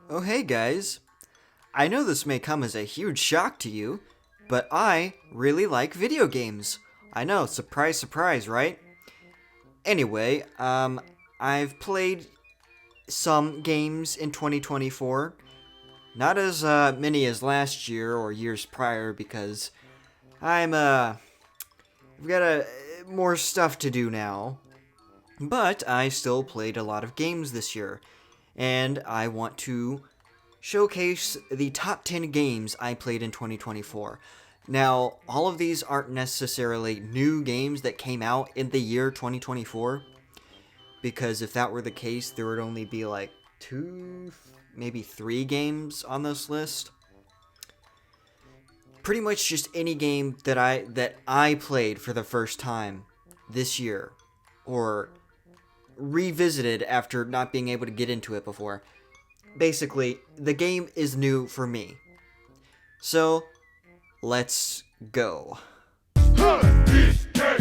Oh hey guys, I know this may come as a huge shock to you, but I really like video games. I know, surprise surprise, right? Anyway, I've played some games in 2024. Not as many as last year or years prior because I've got more stuff to do now. But I still played a lot of games this year, and I want to showcase the top 10 games I played in 2024. Now, all of these aren't necessarily new games that came out in the year 2024, because if that were the case, there would only be like two, maybe three games on this list. Pretty much just any game that I played for the first time this year, or revisited after not being able to get into it before. Basically, the game is new for me. So, let's go. He's the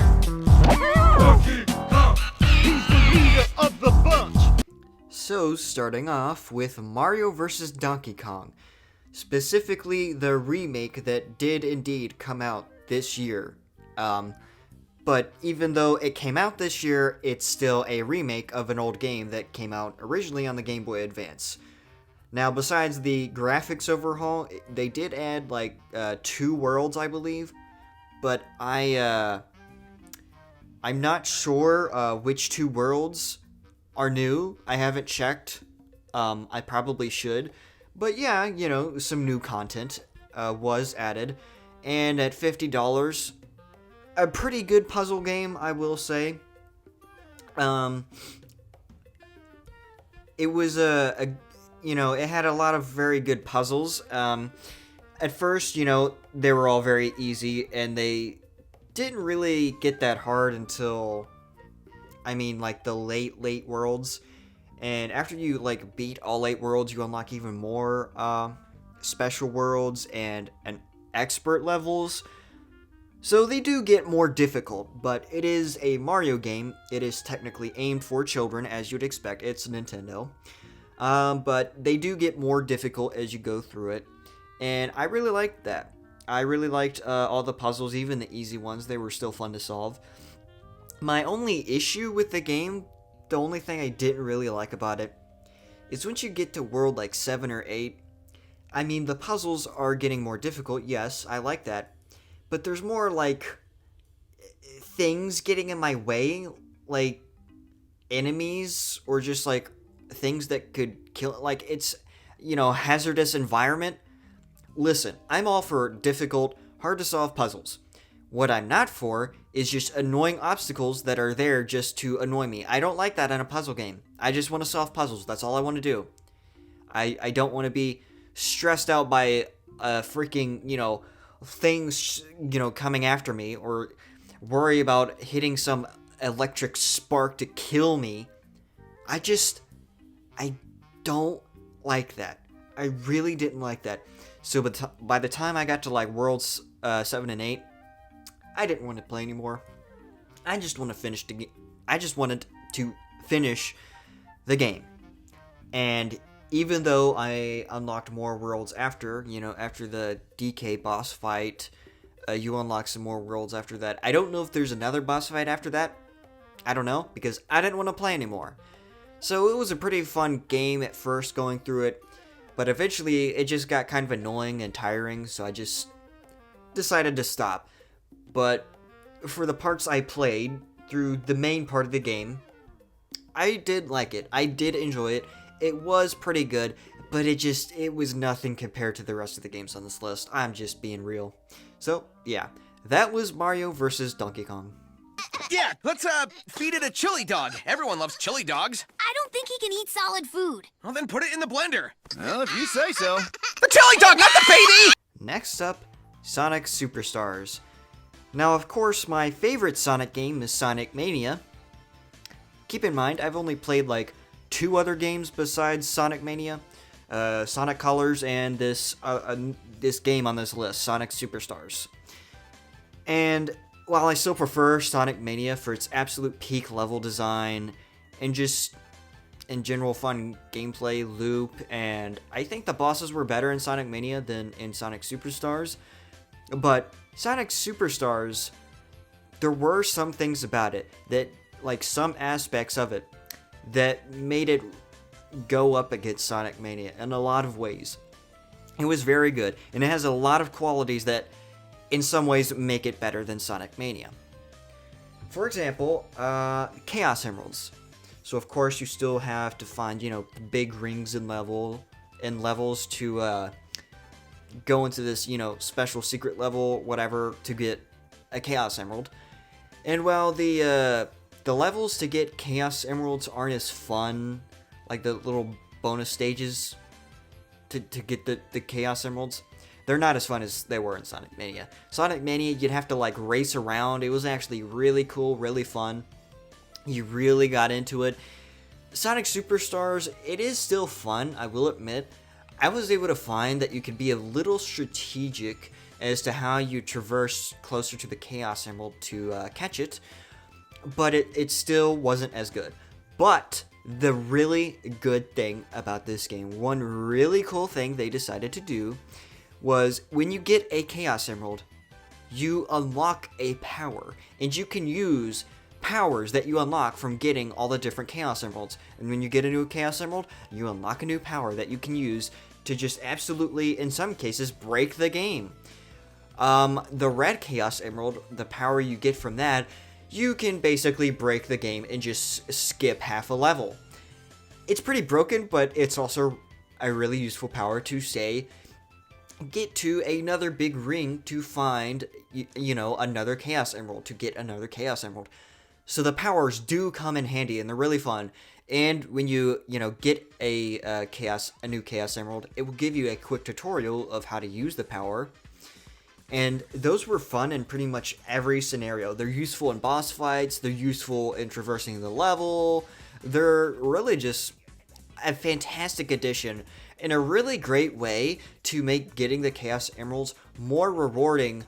leader of the bunch. So, starting off with Mario vs. Donkey Kong. Specifically, the remake that did indeed come out this year. But even though it came out this year, it's still a remake of an old game that came out originally on the Game Boy Advance. Now, besides the graphics overhaul, they did add like two worlds, I believe. But I'm not sure which two worlds are new. I haven't checked. I probably should. But yeah, you know, some new content was added. And at $50, a pretty good puzzle game, I will say. It was it had a lot of very good puzzles. At first, they were all very easy, and they didn't really get that hard until, like the late worlds. And after you beat all 8 worlds, you unlock even more special worlds and expert levels. So they do get more difficult, but it is a Mario game. It is technically aimed for children, as you'd expect. It's Nintendo. But they do get more difficult as you go through it. And I really liked that. I really liked all the puzzles, even the easy ones. They were still fun to solve. My only issue with the game, the only thing I didn't really like about it, is once you get to world 7 or 8, the puzzles are getting more difficult. Yes, I like that. But there's more, things getting in my way, like enemies, or just, things that could kill, it's, hazardous environment. Listen, I'm all for difficult, hard-to-solve puzzles. What I'm not for is just annoying obstacles that are there just to annoy me. I don't like that in a puzzle game. I just want to solve puzzles. That's all I want to do. I don't want to be stressed out by freaking, things, coming after me, or worry about hitting some electric spark to kill me. I don't like that. I really didn't like that. So by the time I got to worlds 7 and 8, I didn't want to play anymore. I just want to finish the game. I just wanted to finish the game. And even though I unlocked more worlds after the DK boss fight, you unlock some more worlds after that. I don't know if there's another boss fight after that. I don't know, because I didn't want to play anymore. So it was a pretty fun game at first going through it, but eventually it just got kind of annoying and tiring, so I just decided to stop. But for the parts I played through the main part of the game, I did like it. I did enjoy it. It was pretty good, but it was nothing compared to the rest of the games on this list. I'm just being real. So, yeah, that was Mario vs. Donkey Kong. Yeah, let's feed it a chili dog. Everyone loves chili dogs. I don't think he can eat solid food. Well, then put it in the blender. Well, if you say so. The chili dog, not the baby! Next up, Sonic Superstars. Now, of course, my favorite Sonic game is Sonic Mania. Keep in mind, I've only played 2 other games besides Sonic Mania, Sonic Colors, and this game on this list, Sonic Superstars. And while I still prefer Sonic Mania for its absolute peak level design and just in general fun gameplay loop, and I think the bosses were better in Sonic Mania than in Sonic Superstars. But Sonic Superstars, there were some things about it that, like some aspects of it, that made it go up against Sonic Mania in a lot of ways. It was very good, and it has a lot of qualities that in some ways make it better than Sonic Mania. For example, Chaos Emeralds. So of course you still have to find, big rings and levels to go into this, special secret level, whatever, to get a Chaos Emerald. And while the levels to get Chaos Emeralds aren't as fun, like the little bonus stages to get the Chaos Emeralds, they're not as fun as they were in Sonic Mania. Sonic Mania, you'd have to race around. It was actually really cool, really fun. You really got into it. Sonic Superstars, it is still fun, I will admit. I was able to find that you could be a little strategic as to how you traverse closer to the Chaos Emerald to catch it, but it still wasn't as good. But the really good thing about this game, one really cool thing they decided to do, was when you get a Chaos Emerald, you unlock a power, and you can use powers that you unlock from getting all the different Chaos Emeralds. And when you get a new Chaos Emerald, you unlock a new power that you can use to just absolutely, in some cases, break the game. The red Chaos Emerald, the power you get from that, you can basically break the game and just skip half a level. It's pretty broken, but it's also a really useful power to, say, get to another big ring to find, another Chaos Emerald, to get another Chaos Emerald. So the powers do come in handy, and they're really fun. And when you, get a new Chaos Emerald, it will give you a quick tutorial of how to use the power. And those were fun in pretty much every scenario. They're useful in boss fights, they're useful in traversing the level. They're really just a fantastic addition and a really great way to make getting the Chaos Emeralds more rewarding,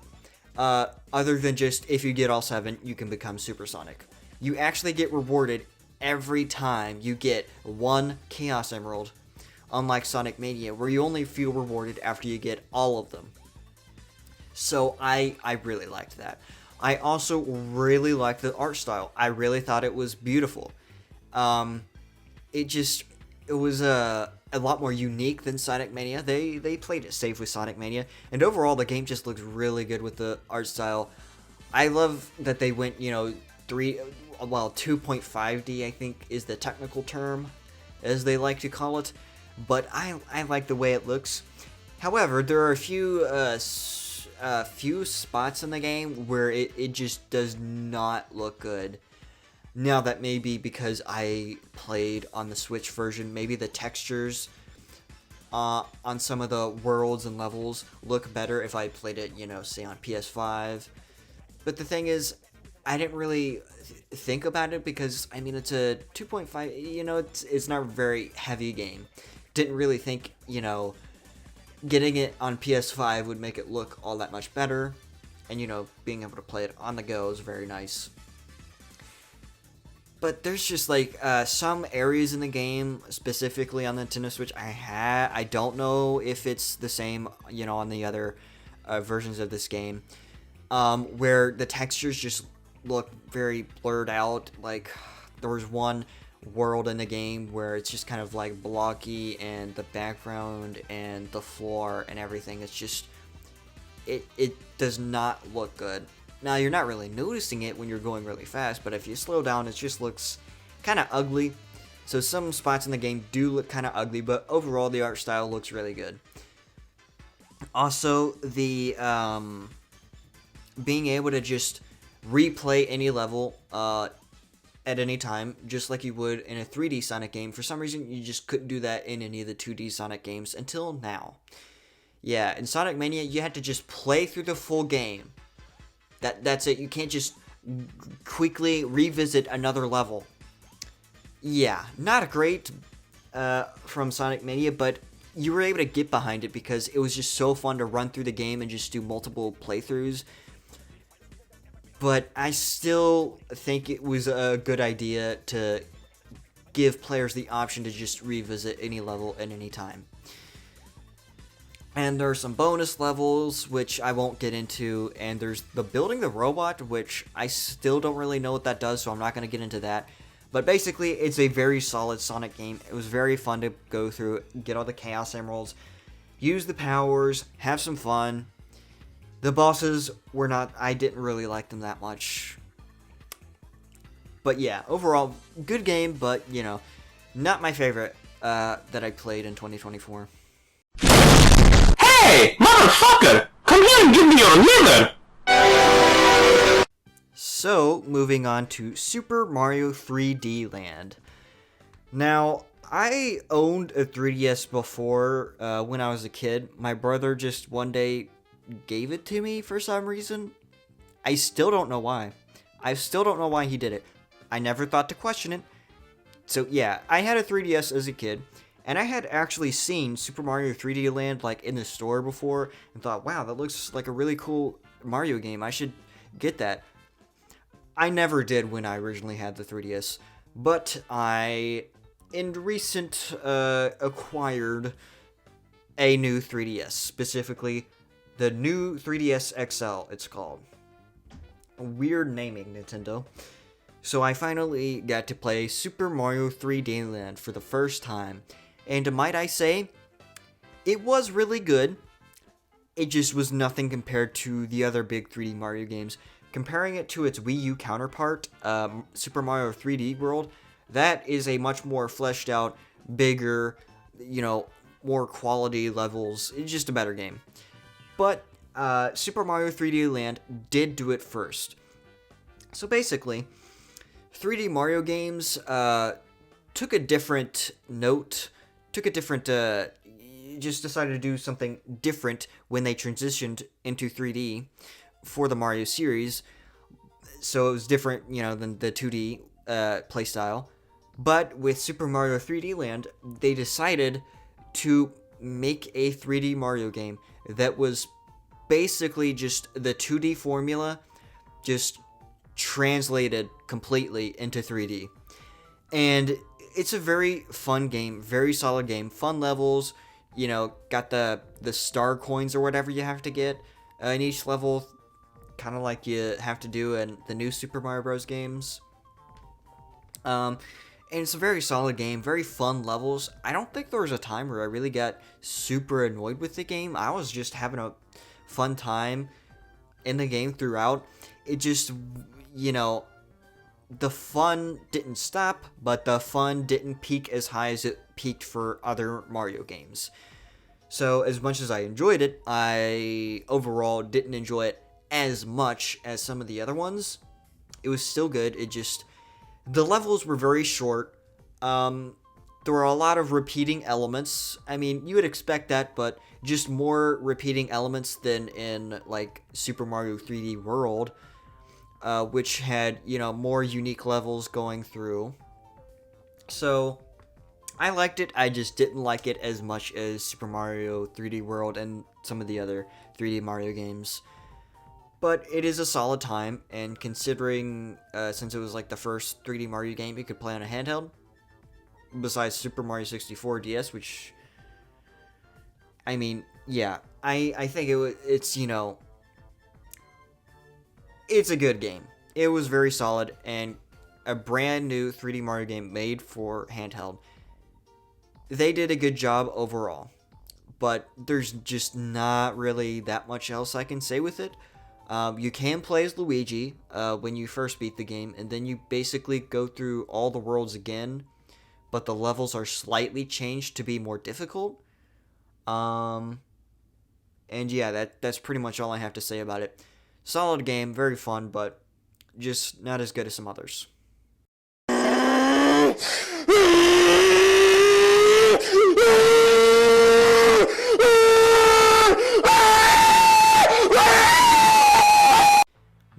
other than just if you get all 7, you can become Supersonic. You actually get rewarded every time you get one Chaos Emerald, unlike Sonic Mania, where you only feel rewarded after you get all of them. So I really liked that. I also really liked the art style. I really thought it was beautiful. It was a lot more unique than Sonic Mania. They played it safe with Sonic Mania, and overall the game just looks really good with the art style. I love that they went, 2.5D, I think is the technical term, as they like to call it, but I like the way it looks. However, there are a few spots in the game where it just does not look good. Now, that may be because I played on the Switch version. Maybe the textures on some of the worlds and levels look better if I played it, say on PS5. But the thing is, I didn't really think about it because, it's a 2.5, it's not a very heavy game. Didn't really think, getting it on PS5 would make it look all that much better. And, being able to play it on the go is very nice. But there's just some areas in the game, specifically on the Nintendo Switch, I don't know if it's the same, on the other versions of this game, where the textures just look very blurred out. Like, there was one world in the game where it's just kind of blocky, and the background and the floor and everything, it's just, it does not look good. Now, you're not really noticing it when you're going really fast, but if you slow down, it just looks kind of ugly. So some spots in the game do look kind of ugly, but overall, the art style looks really good. Also, the being able to just replay any level at any time, just like you would in a 3D Sonic game. For some reason, you just couldn't do that in any of the 2D Sonic games until now. Yeah, in Sonic Mania, you had to just play through the full game. That's it. You can't just quickly revisit another level. Yeah, not great from Sonic Mania, but you were able to get behind it because it was just so fun to run through the game and just do multiple playthroughs. But I still think it was a good idea to give players the option to just revisit any level at any time. And there are some bonus levels, which I won't get into, and there's the building the robot, which I still don't really know what that does, so I'm not going to get into that. But basically, it's a very solid Sonic game. It was very fun to go through, get all the Chaos Emeralds, use the powers, have some fun. The bosses were not, I didn't really like them that much. But yeah, overall, good game, but, you know, not my favorite that I played in 2024. Hey, motherfucker! Come here and give me your liver! So, moving on to Super Mario 3D Land. Now, I owned a 3DS before when I was a kid. My brother just one day gave it to me for some reason. I still don't know why. I still don't know why he did it. I never thought to question it. So yeah, I had a 3DS as a kid, and I had actually seen Super Mario 3D Land like in the store before, and thought, wow, that looks like a really cool Mario game. I should get that. I never did when I originally had the 3DS, but I, in recent, acquired a new 3DS, specifically the new 3DS XL, it's called. Weird naming, Nintendo. So I finally got to play Super Mario 3D Land for the first time, and might I say, it was really good. It just was nothing compared to the other big 3D Mario games. Comparing it to its Wii U counterpart, Super Mario 3D World, that is a much more fleshed out, bigger, you know, more quality levels. It's just a better game. But Super Mario 3D Land did do it first. So basically, 3D Mario games took a different note, just decided to do something different when they transitioned into 3D for the Mario series. So it was different, you know, than the 2D playstyle. But with Super Mario 3D Land, they decided to make a 3D Mario game that was basically just the 2D formula, just translated completely into 3D. And it's a very fun game, very solid game, fun levels, you know, got the star coins or whatever you have to get in each level, kind of like you have to do in the new Super Mario Bros. Games. And it's a very solid game, very fun levels. I don't think there was a time where I really got super annoyed with the game. I was just having a fun time in the game throughout. It just, you know, the fun didn't stop, but the fun didn't peak as high as it peaked for other Mario games. So as much as I enjoyed it, I overall didn't enjoy it as much as some of the other ones. It was still good. It just, the levels were very short. There were a lot of repeating elements. I mean, you would expect that, but just more repeating elements than in like Super Mario 3D World, which had, you know, more unique levels going through. So I liked it. I just didn't like it as much as Super Mario 3D World and some of the other 3D Mario games. But it is a solid time, and considering since it was like the first 3D Mario game you could play on a handheld, besides Super Mario 64 DS, which, I mean, yeah, I think it's, you know, it's a good game. It was very solid, and a brand new 3D Mario game made for handheld. They did a good job overall, but there's just not really that much else I can say with it. You can play as Luigi when you first beat the game, and then you basically go through all the worlds again, but the levels are slightly changed to be more difficult. And yeah, that's pretty much all I have to say about it. Solid game, very fun, but just not as good as some others.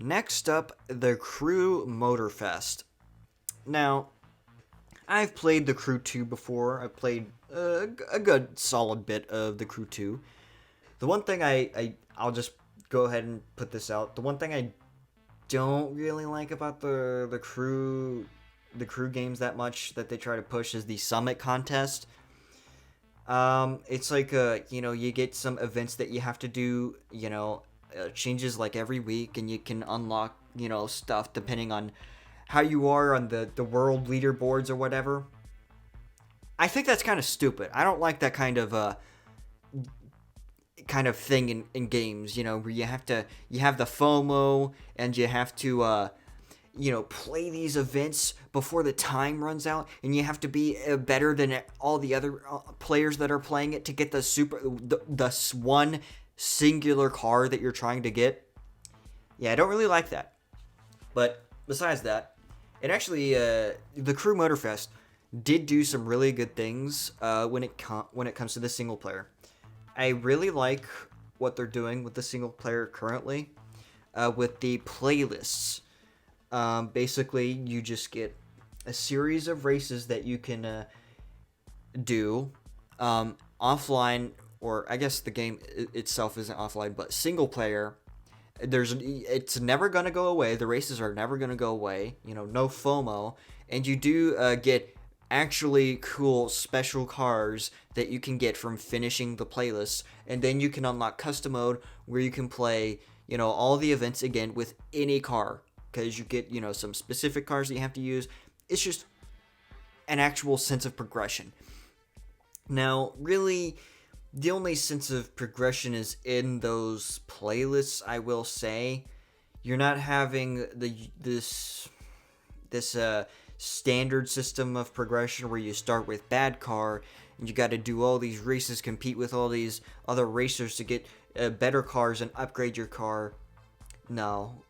Next up, the Crew Motorfest. Now, I've played the Crew 2 before. I've played a good solid bit of the Crew 2. The one thing I'll just go ahead and put this out. The one thing I don't really like about the Crew the crew games that much that they try to push is the summit contest. It's like you get some events that you have to do, changes like every week, and you can unlock, stuff depending on how you are on the world leaderboards or whatever. I think that's kind of stupid. I don't like that kind of thing in games, where you have the FOMO and you have to play these events before the time runs out, and you have to be better than all the other players that are playing it to get the one singular car that you're trying to get. Yeah, I don't really like that. But besides that, it actually the Crew Motorfest did do some really good things when it comes to the single player. I really like what they're doing with the single player currently with the playlists. Basically, you just get a series of races that you can do offline, or I guess the game itself isn't offline, but single player. It's never gonna go away. The races are never gonna go away. No FOMO, and you do get actually cool special cars that you can get from finishing the playlist, and then you can unlock custom mode where you can play all the events again with any car, because you get some specific cars that you have to use. It's just an actual sense of progression. Now, really, the only sense of progression is in those playlists, I will say. You're not having this standard system of progression where you start with bad car and you got to do all these races, compete with all these other racers to get better cars and upgrade your car. No.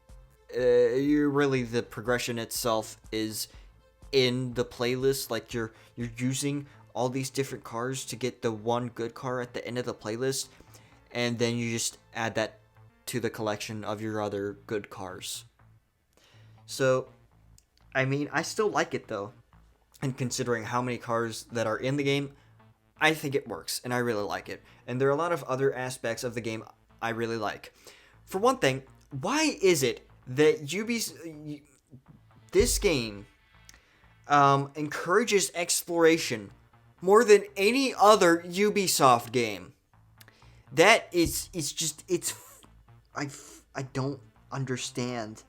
The progression itself is in the playlist. Like you're using all these different cars to get the one good car at the end of the playlist, and then you just add that to the collection of your other good cars. So, I mean, I still like it though, and considering how many cars that are in the game, I think it works, and I really like it. And there are a lot of other aspects of the game I really like. For one thing, why is it that this game encourages exploration more than any other Ubisoft game? I don't understand.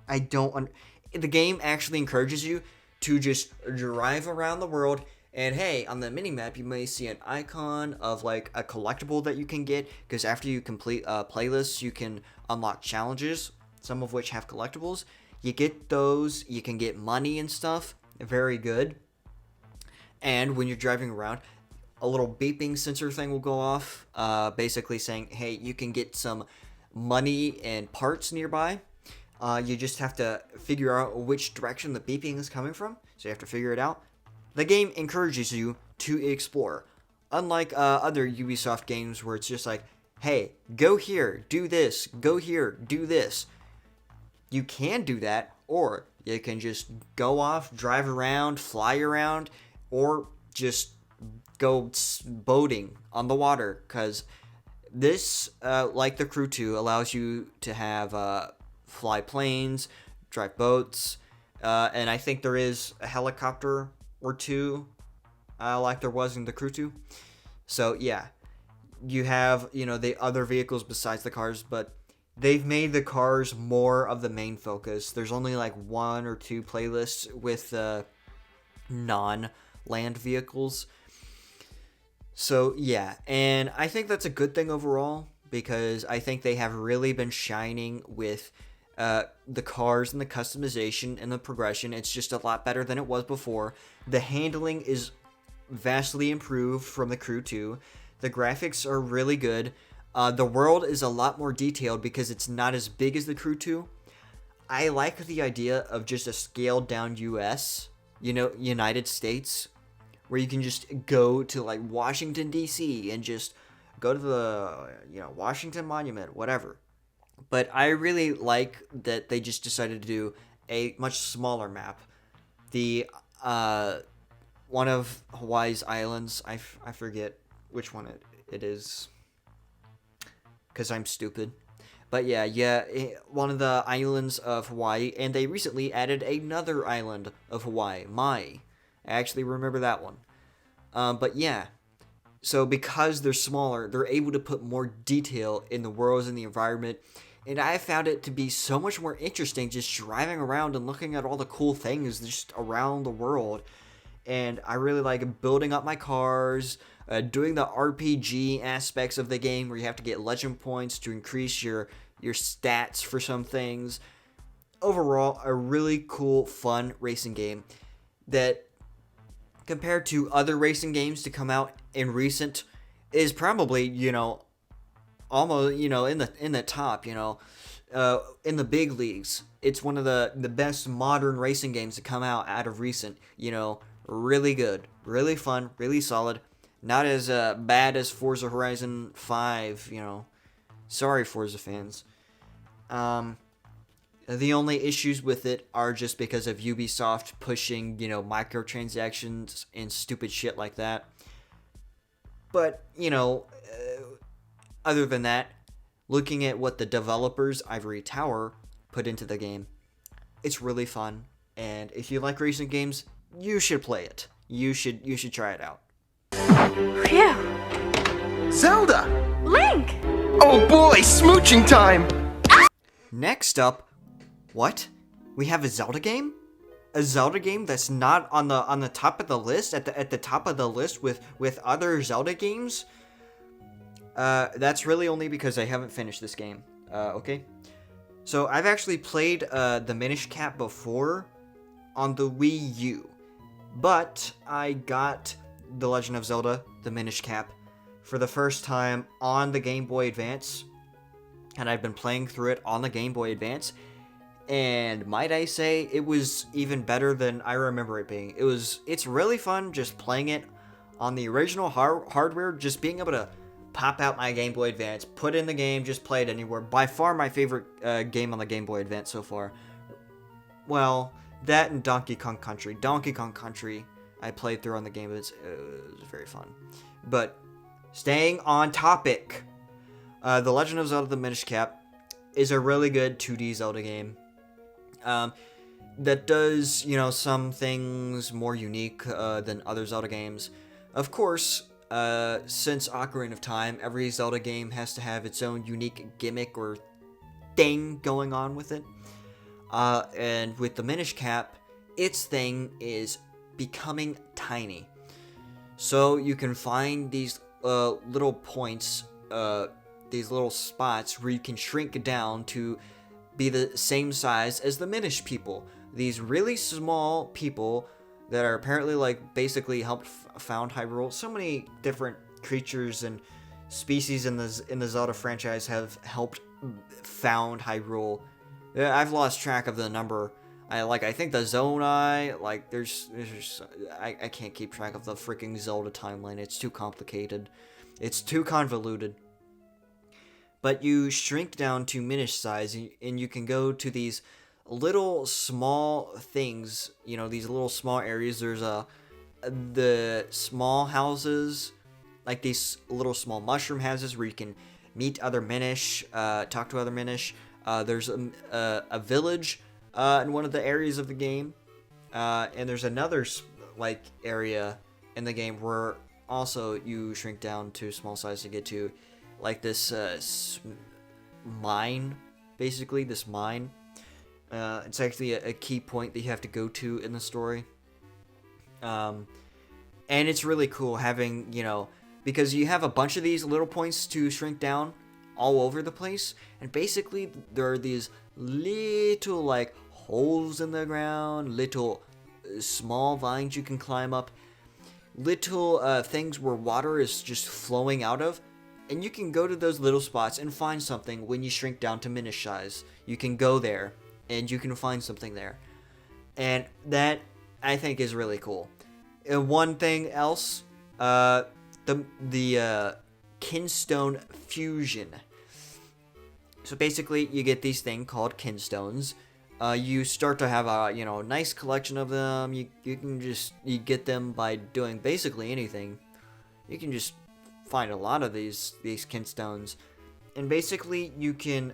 The game actually encourages you to just drive around the world, and hey, on the mini-map you may see an icon of like a collectible that you can get, because after you complete playlists you can unlock challenges, some of which have collectibles. You get those, you can get money and stuff. Very good. And when you're driving around, a little beeping sensor thing will go off, basically saying, hey, you can get some money and parts nearby. You just have to figure out which direction the beeping is coming from, so you have to figure it out. The game encourages you to explore, unlike other Ubisoft games where it's just like, hey, go here, do this, go here, do this. You can do that, or you can just go off, drive around, fly around, or just go boating on the water, because this, like the Crew 2, allows you to have fly planes, drive boats, and I think there is a helicopter or two, like there was in the Crew 2. So yeah, you have the other vehicles besides the cars, but they've made the cars more of the main focus. There's only like one or two playlists with non-land vehicles. So yeah, and I think that's a good thing overall, because I think they have really been shining with the cars and the customization and the progression. It's just a lot better than it was before. The handling is vastly improved from the Crew 2. The graphics are really good. The world is a lot more detailed because it's not as big as the Crew 2. I like the idea of just a scaled down US, United States, where you can just go to like Washington DC and just go to the Washington Monument, whatever. But I really like that they just decided to do a much smaller map. The one of Hawaii's islands, I forget which one it is, because I'm stupid. But yeah, one of the islands of Hawaii, and they recently added another island of Hawaii, Mai. I actually remember that one. But yeah, so because they're smaller, they're able to put more detail in the worlds and the environment. And I found it to be so much more interesting just driving around and looking at all the cool things just around the world. And I really like building up my cars, doing the RPG aspects of the game where you have to get legend points to increase your stats for some things. Overall, a really cool, fun racing game that, compared to other racing games to come out in recent, is probably, almost, in the top, in the big leagues. It's one of the best modern racing games to come out of recent, really good, really fun, really solid. Not as bad as Forza Horizon 5, Sorry, Forza fans. The only issues with it are just because of Ubisoft pushing, microtransactions and stupid shit like that. But, other than that, looking at what the developers, Ivory Tower, put into the game, it's really fun. And if you like racing games, you should play it. You should try it out. Phew. Zelda! Link! Oh boy, smooching time! Next up, what? We have a Zelda game? A Zelda game that's not on the top of the list, at the top of the list with other Zelda games? That's really only because I haven't finished this game. Okay? So I've actually played the Minish Cap before on the Wii U. But I got The Legend of Zelda, the Minish Cap, for the first time on the Game Boy Advance. And I've been playing through it on the Game Boy Advance. And might I say, it was even better than I remember it being. It's really fun just playing it on the original hardware, just being able to pop out my Game Boy Advance, put in the game, just play it anywhere. By far my favorite game on the Game Boy Advance so far. Well, that and Donkey Kong Country. Donkey Kong Country I played through on the Game Boy. It was very fun. But staying on topic, The Legend of Zelda: The Minish Cap is a really good 2D Zelda game. That does, some things more unique than other Zelda games. Of course, since Ocarina of Time, every Zelda game has to have its own unique gimmick or thing going on with it. And with the Minish Cap, its thing is becoming tiny. So you can find these little points, these little spots where you can shrink down to be the same size as the Minish people. These really small people that are apparently basically helped found Hyrule. So many different creatures and species in the Zelda franchise have helped found Hyrule. I've lost track of the number. I think the Zonai, I can't keep track of the freaking Zelda timeline. It's too complicated. It's too convoluted. But you shrink down to Minish size, and you can go to these little small things, these little small areas. There's the small houses, like these little small mushroom houses where you can meet other Minish, talk to other Minish. There's a village in one of the areas of the game, and there's another area in the game where also you shrink down to small size to get to this mine, basically this mine. It's actually a key point that you have to go to in the story. And it's really cool having, because you have a bunch of these little points to shrink down all over the place, and basically there are these little holes in the ground, little small vines you can climb up, little things where water is just flowing out of, and you can go to those little spots and find something when you shrink down to Minish size. You can go there and you can find something there, and that I think is really cool. And one thing else, the Kinstone Fusion. So basically, you get these things called Kinstones. You start to have a nice collection of them. You get them by doing basically anything. You can just find a lot of these Kinstones, And basically, you can,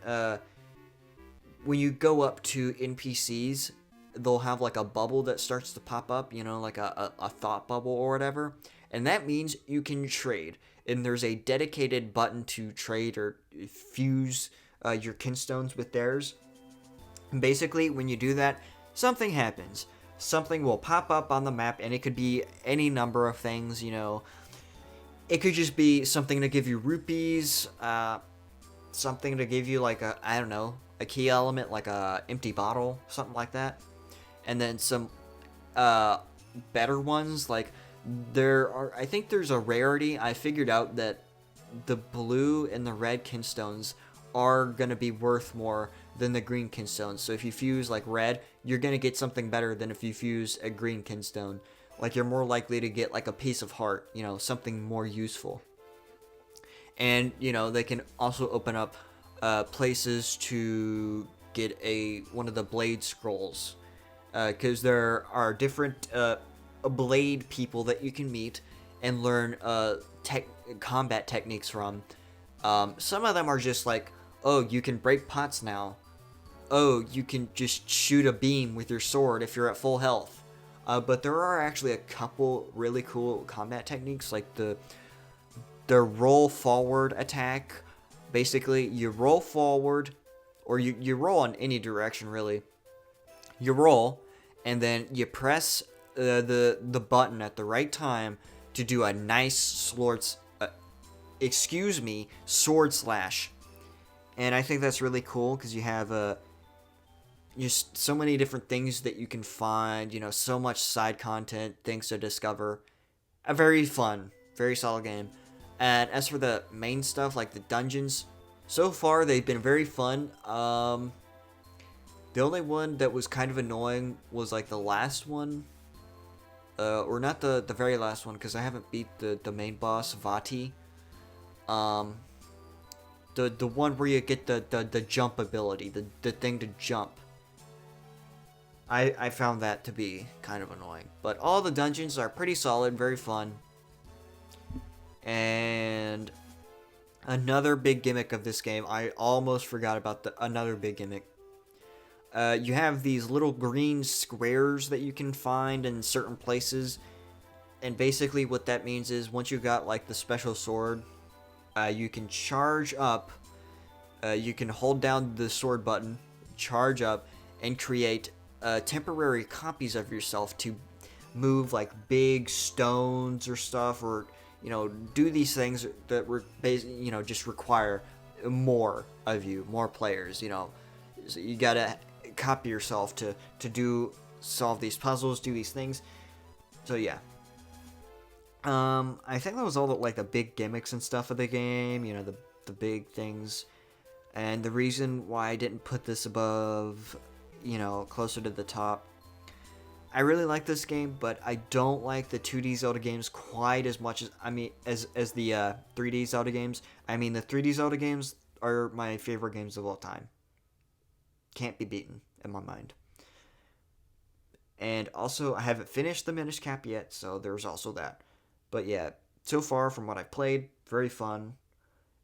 when you go up to NPCs, they'll have like a bubble that starts to pop up, you know, like a thought bubble or whatever. And that means you can trade. And there's a dedicated button to trade or fuse your kinstones with theirs. And basically, when you do that, something happens. Something will pop up on the map, and it could be any number of things, you know. It could just be something to give you rupees, something to give you like a, I don't know, a key element like a empty bottle, something like that. And then some better ones, like I think there's a rarity. I figured out that the blue and the red kinstones are gonna be worth more than the green kinstones. So if you fuse like red, you're gonna get something better than if you fuse a green kinstone. Like you're more likely to get like a piece of heart, you know, something more useful. And you know, they can also open up places to get one of the blade scrolls, because there are different blade people that you can meet and learn combat techniques from. Some of them are just like, oh, you can break pots now. Oh, you can just shoot a beam with your sword if you're at full health. But there are actually a couple really cool combat techniques, like the roll forward attack. Basically, you roll forward, or you roll in any direction, really. You roll, and then you press the button at the right time to do a nice sword slash. And I think that's really cool, because you have just so many different things that you can find, you know, so much side content, things to discover. A very fun, very solid game. And as for the main stuff, like the dungeons, so far they've been very fun. The only one that was kind of annoying was like the last one. Or not the very last one, because I haven't beat the main boss, Vati. The one where you get the jump ability, the thing to jump. I found that to be kind of annoying. But all the dungeons are pretty solid, very fun. And another big gimmick of this game, I almost forgot about another big gimmick. You have these little green squares that you can find in certain places. And basically what that means is once you got like the special sword, you can charge up. You can hold down the sword button, charge up, and create temporary copies of yourself to move like big stones or stuff, or you know, do these things that just require more of you, more players. You know, so you gotta copy yourself to solve these puzzles, do these things. So yeah. I think that was all the big gimmicks and stuff of the game, you know, the big things. And the reason why I didn't put this above, you know, closer to the top, I really like this game, but I don't like the 2D Zelda games quite as much as the 3D Zelda games. I mean, the 3D Zelda games are my favorite games of all time. Can't be beaten in my mind. And also, I haven't finished the Minish cap yet, so there's also that. But yeah, so far from what I've played, very fun.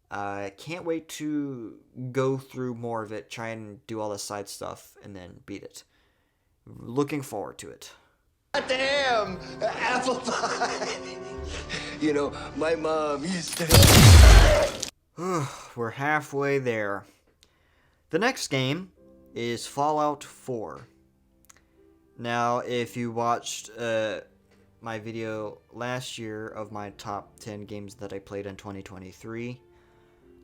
I can't wait to go through more of it, try and do all the side stuff, and then beat it. Looking forward to it. Damn, apple pie. You know, my mom used to. We're halfway there. The next game is Fallout 4. Now, if you watched my video last year of my top 10 games that I played in 2023,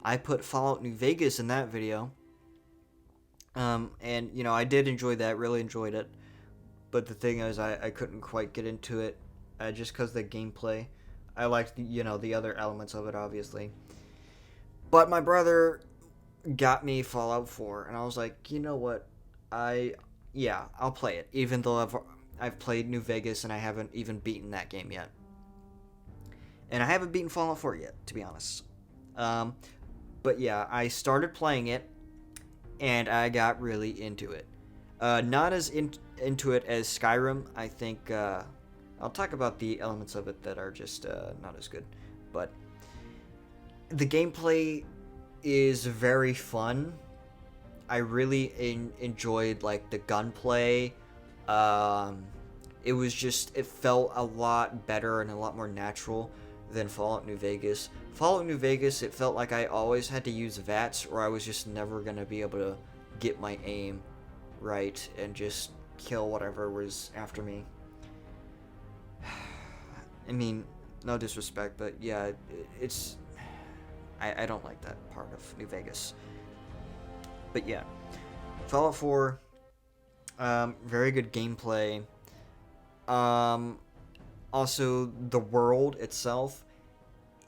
I put Fallout New Vegas in that video. And, you know, I did enjoy that, really enjoyed it. But the thing is, I couldn't quite get into it just because of the gameplay. I liked, the other elements of it, obviously. But my brother got me Fallout 4, and I was like, you know what? I'll play it, even though I've played New Vegas and I haven't even beaten that game yet. And I haven't beaten Fallout 4 yet, to be honest. But yeah, I started playing it, and I got really into it. Not as into it as Skyrim. I think I'll talk about the elements of it that are just not as good. But the gameplay is very fun. I really enjoyed like the gunplay. It felt a lot better and a lot more natural than Fallout New Vegas. Fallout New Vegas, it felt like I always had to use VATS, or I was just never gonna be able to get my aim right and just kill whatever was after me. I mean, no disrespect, but yeah, it's... I don't like that part of New Vegas. But yeah, Fallout 4, very good gameplay. Also, the world itself,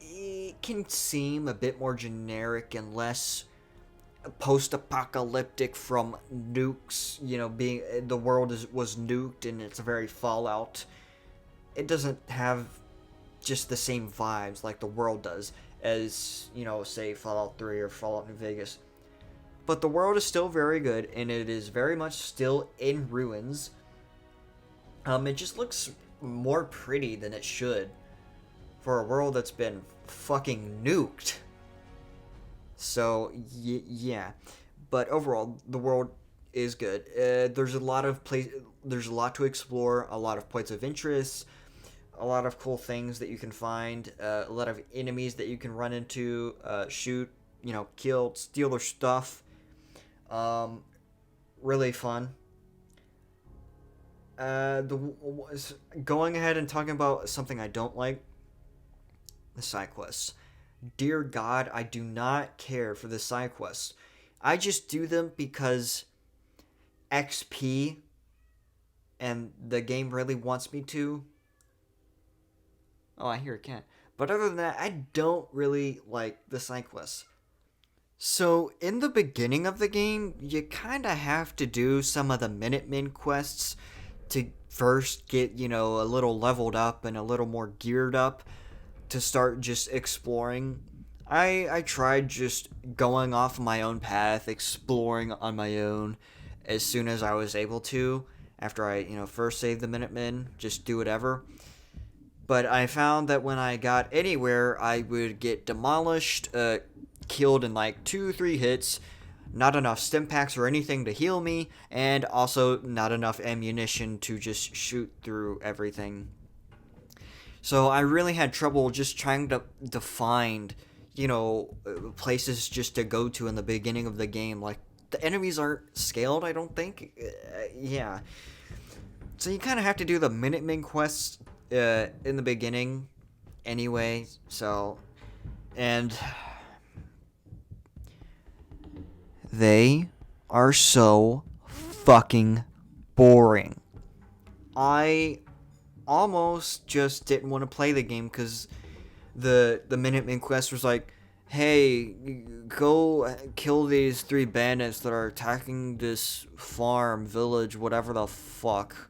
it can seem a bit more generic and less post-apocalyptic from nukes, you know, being the world was nuked and it's very Fallout. It doesn't have just the same vibes like the world does as, you know, say Fallout 3 or Fallout New Vegas. But the world is still very good, and it is very much still in ruins. It just looks more pretty than it should for a world that's been fucking nuked. So, yeah. But overall, the world is good. There's a lot to explore, a lot of points of interest, a lot of cool things that you can find, a lot of enemies that you can run into, shoot, you know, kill, steal their stuff. Really fun. Going ahead and talking about something I don't like, the side quests. Dear God, I do not care for the side quests. I just do them because XP and the game really wants me to. Oh, I hear a cat. But other than that, I don't really like the side quests. So, in the beginning of the game, you kind of have to do some of the Minutemen quests to first get, you know, a little leveled up and a little more geared up to start just exploring. I tried just going off my own path, exploring on my own as soon as I was able to, after I, you know, first saved the Minutemen, just do whatever. But I found that when I got anywhere, I would get demolished, killed in like 2-3 hits, not enough stim packs or anything to heal me, and also not enough ammunition to just shoot through everything. So I really had trouble just trying to find, you know, places just to go to in the beginning of the game. Like, the enemies aren't scaled, I don't think. Yeah. So you kind of have to do the Minutemen quests in the beginning anyway, so... And... they are so fucking boring. I almost just didn't want to play the game because the Minutemen quest was like, hey, go kill these 3 bandits that are attacking this farm, village, whatever the fuck.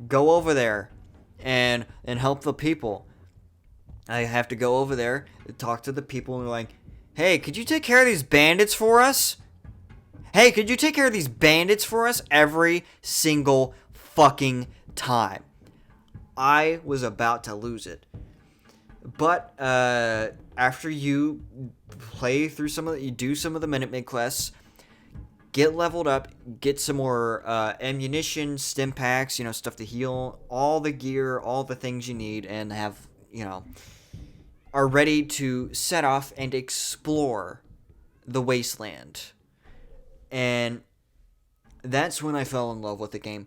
Go over there and help the people. I have to go over there, talk to the people, and they're like, hey, could you take care of these bandits for us? Hey, could you take care of these bandits for us? Every single fucking time. I was about to lose it. But after you play through you do some of the Minutemen quests, get leveled up, get some more ammunition, stim packs, you know, stuff to heal, all the gear, all the things you need, and have, you know, are ready to set off and explore the wasteland. And that's when I fell in love with the game.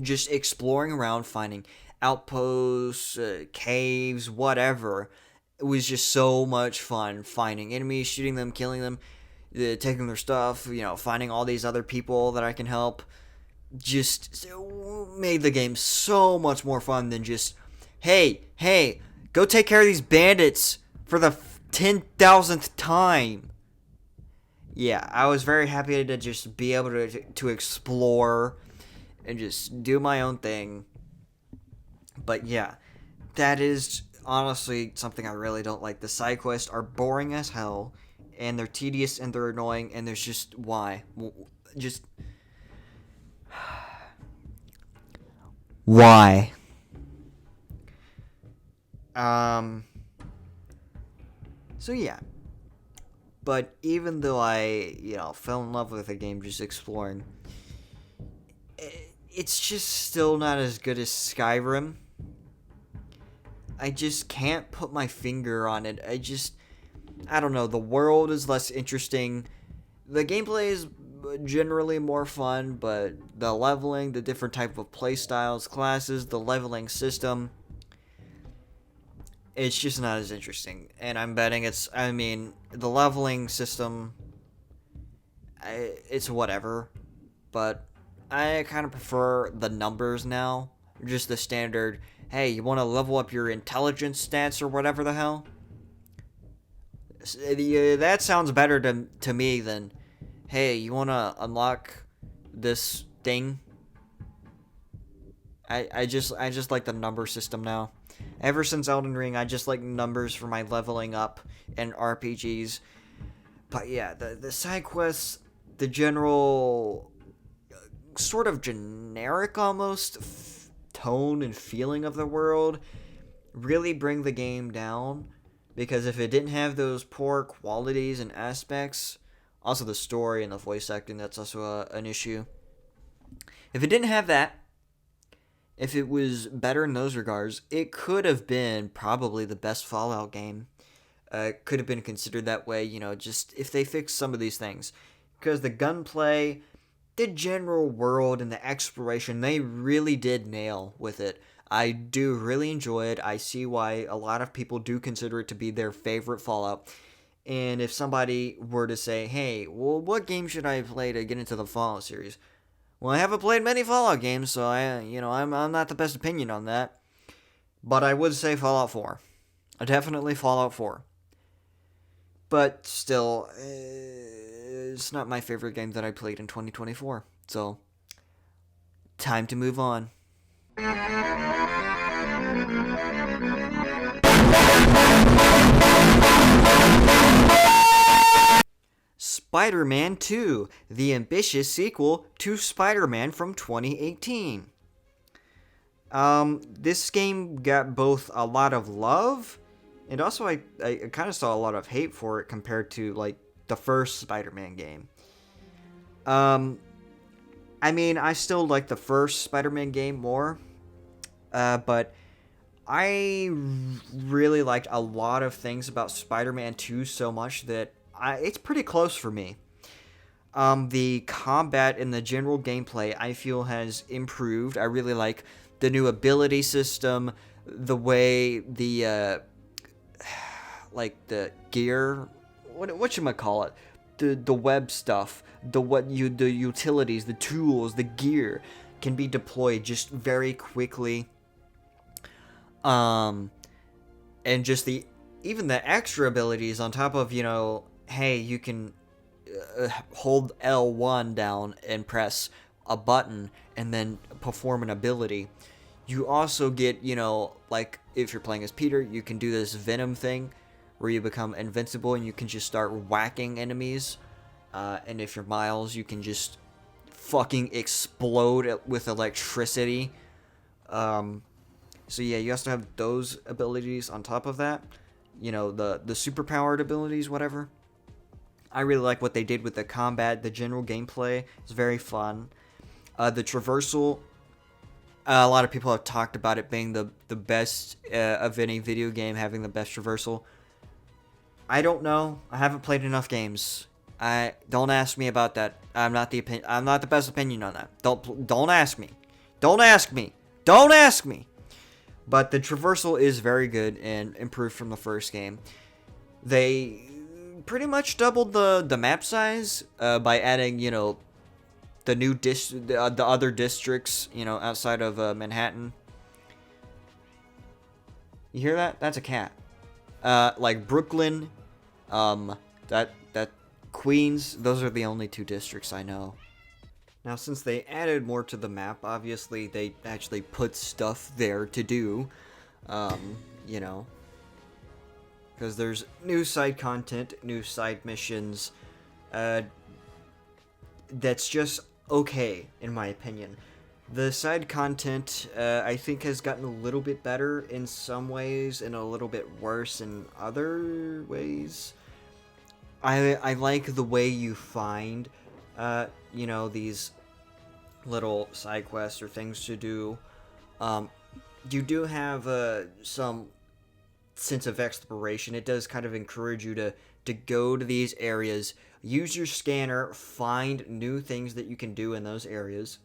Just exploring around, finding outposts, caves, whatever. It was just so much fun. Finding enemies, shooting them, killing them, taking their stuff, you know, finding all these other people that I can help. Just made the game so much more fun than just, hey, go take care of these bandits for the 10,000th time. Yeah, I was very happy to just be able to explore and just do my own thing. But yeah, that is honestly something I really don't like. The side quests are boring as hell, and they're tedious and they're annoying, and there's just why? Just why? So yeah. But even though I, fell in love with the game just exploring, it's just still not as good as Skyrim. I just can't put my finger on it. I don't know, the world is less interesting. The gameplay is generally more fun, but the leveling, the different type of play styles, classes, the leveling system, it's just not as interesting. And I'm betting the leveling system, it's whatever, but I kind of prefer the numbers now. Just the standard, hey, you want to level up your intelligence stats or whatever the hell? That sounds better to me than, hey, you want to unlock this thing? I just like the number system now. Ever since Elden Ring, I just like numbers for my leveling up in RPGs. But yeah, the side quests, the general, sort of generic almost tone and feeling of the world really bring the game down. Because if it didn't have those poor qualities and aspects, also the story and the voice acting, that's also an issue. If it didn't have that, if it was better in those regards, it could have been probably the best Fallout game. Could have been considered that way, just if they fixed some of these things. Because the gunplay, the general world, and the exploration, they really did nail with it. I do really enjoy it. I see why a lot of people do consider it to be their favorite Fallout. And if somebody were to say, hey, well, what game should I play to get into the Fallout series? Well, I haven't played many Fallout games, so I'm not the best opinion on that. But I would say Fallout 4. Definitely Fallout 4. But still, it's not my favorite game that I played in 2024. So, time to move on. Spider-Man 2, the ambitious sequel to Spider-Man from 2018. This game got both a lot of love, and also I kind of saw a lot of hate for it compared to, like, the first Spider-Man game. I still like the first Spider-Man game more, but I really liked a lot of things about Spider-Man 2 so much that it's pretty close for me. The combat and the general gameplay I feel has improved. I really like the new ability system, the way the the gear, what you might call it, the web stuff, the utilities, the tools, the gear can be deployed just very quickly. And just even the extra abilities on top of, hey, you can hold L1 down and press a button and then perform an ability. You also get, like if you're playing as Peter, you can do this Venom thing where you become invincible and you can just start whacking enemies. And if you're Miles, you can just fucking explode with electricity. So yeah, you also have those abilities on top of that. The superpowered abilities, whatever. I really like what they did with the combat. The general gameplay is very fun. The traversal, a lot of people have talked about it being the best of any video game, having the best traversal. I don't know. I haven't played enough games. Don't ask me about that. I'm not the best opinion on that. Don't ask me. Don't ask me. Don't ask me. But the traversal is very good and improved from the first game. They pretty much doubled the map size by adding, the new the other districts, outside of Manhattan. You hear that? That's a cat. Like Brooklyn, that Queens. Those are the only two districts I know. Now, since they added more to the map, obviously they actually put stuff there to do, because there's new side content, new side missions, that's just okay, in my opinion. The side content, I think, has gotten a little bit better in some ways, and a little bit worse in other ways. I like the way you find, these little side quests or things to do. You do have some sense of exploration. It does kind of encourage you to go to these areas, use your scanner, find new things that you can do in those areas.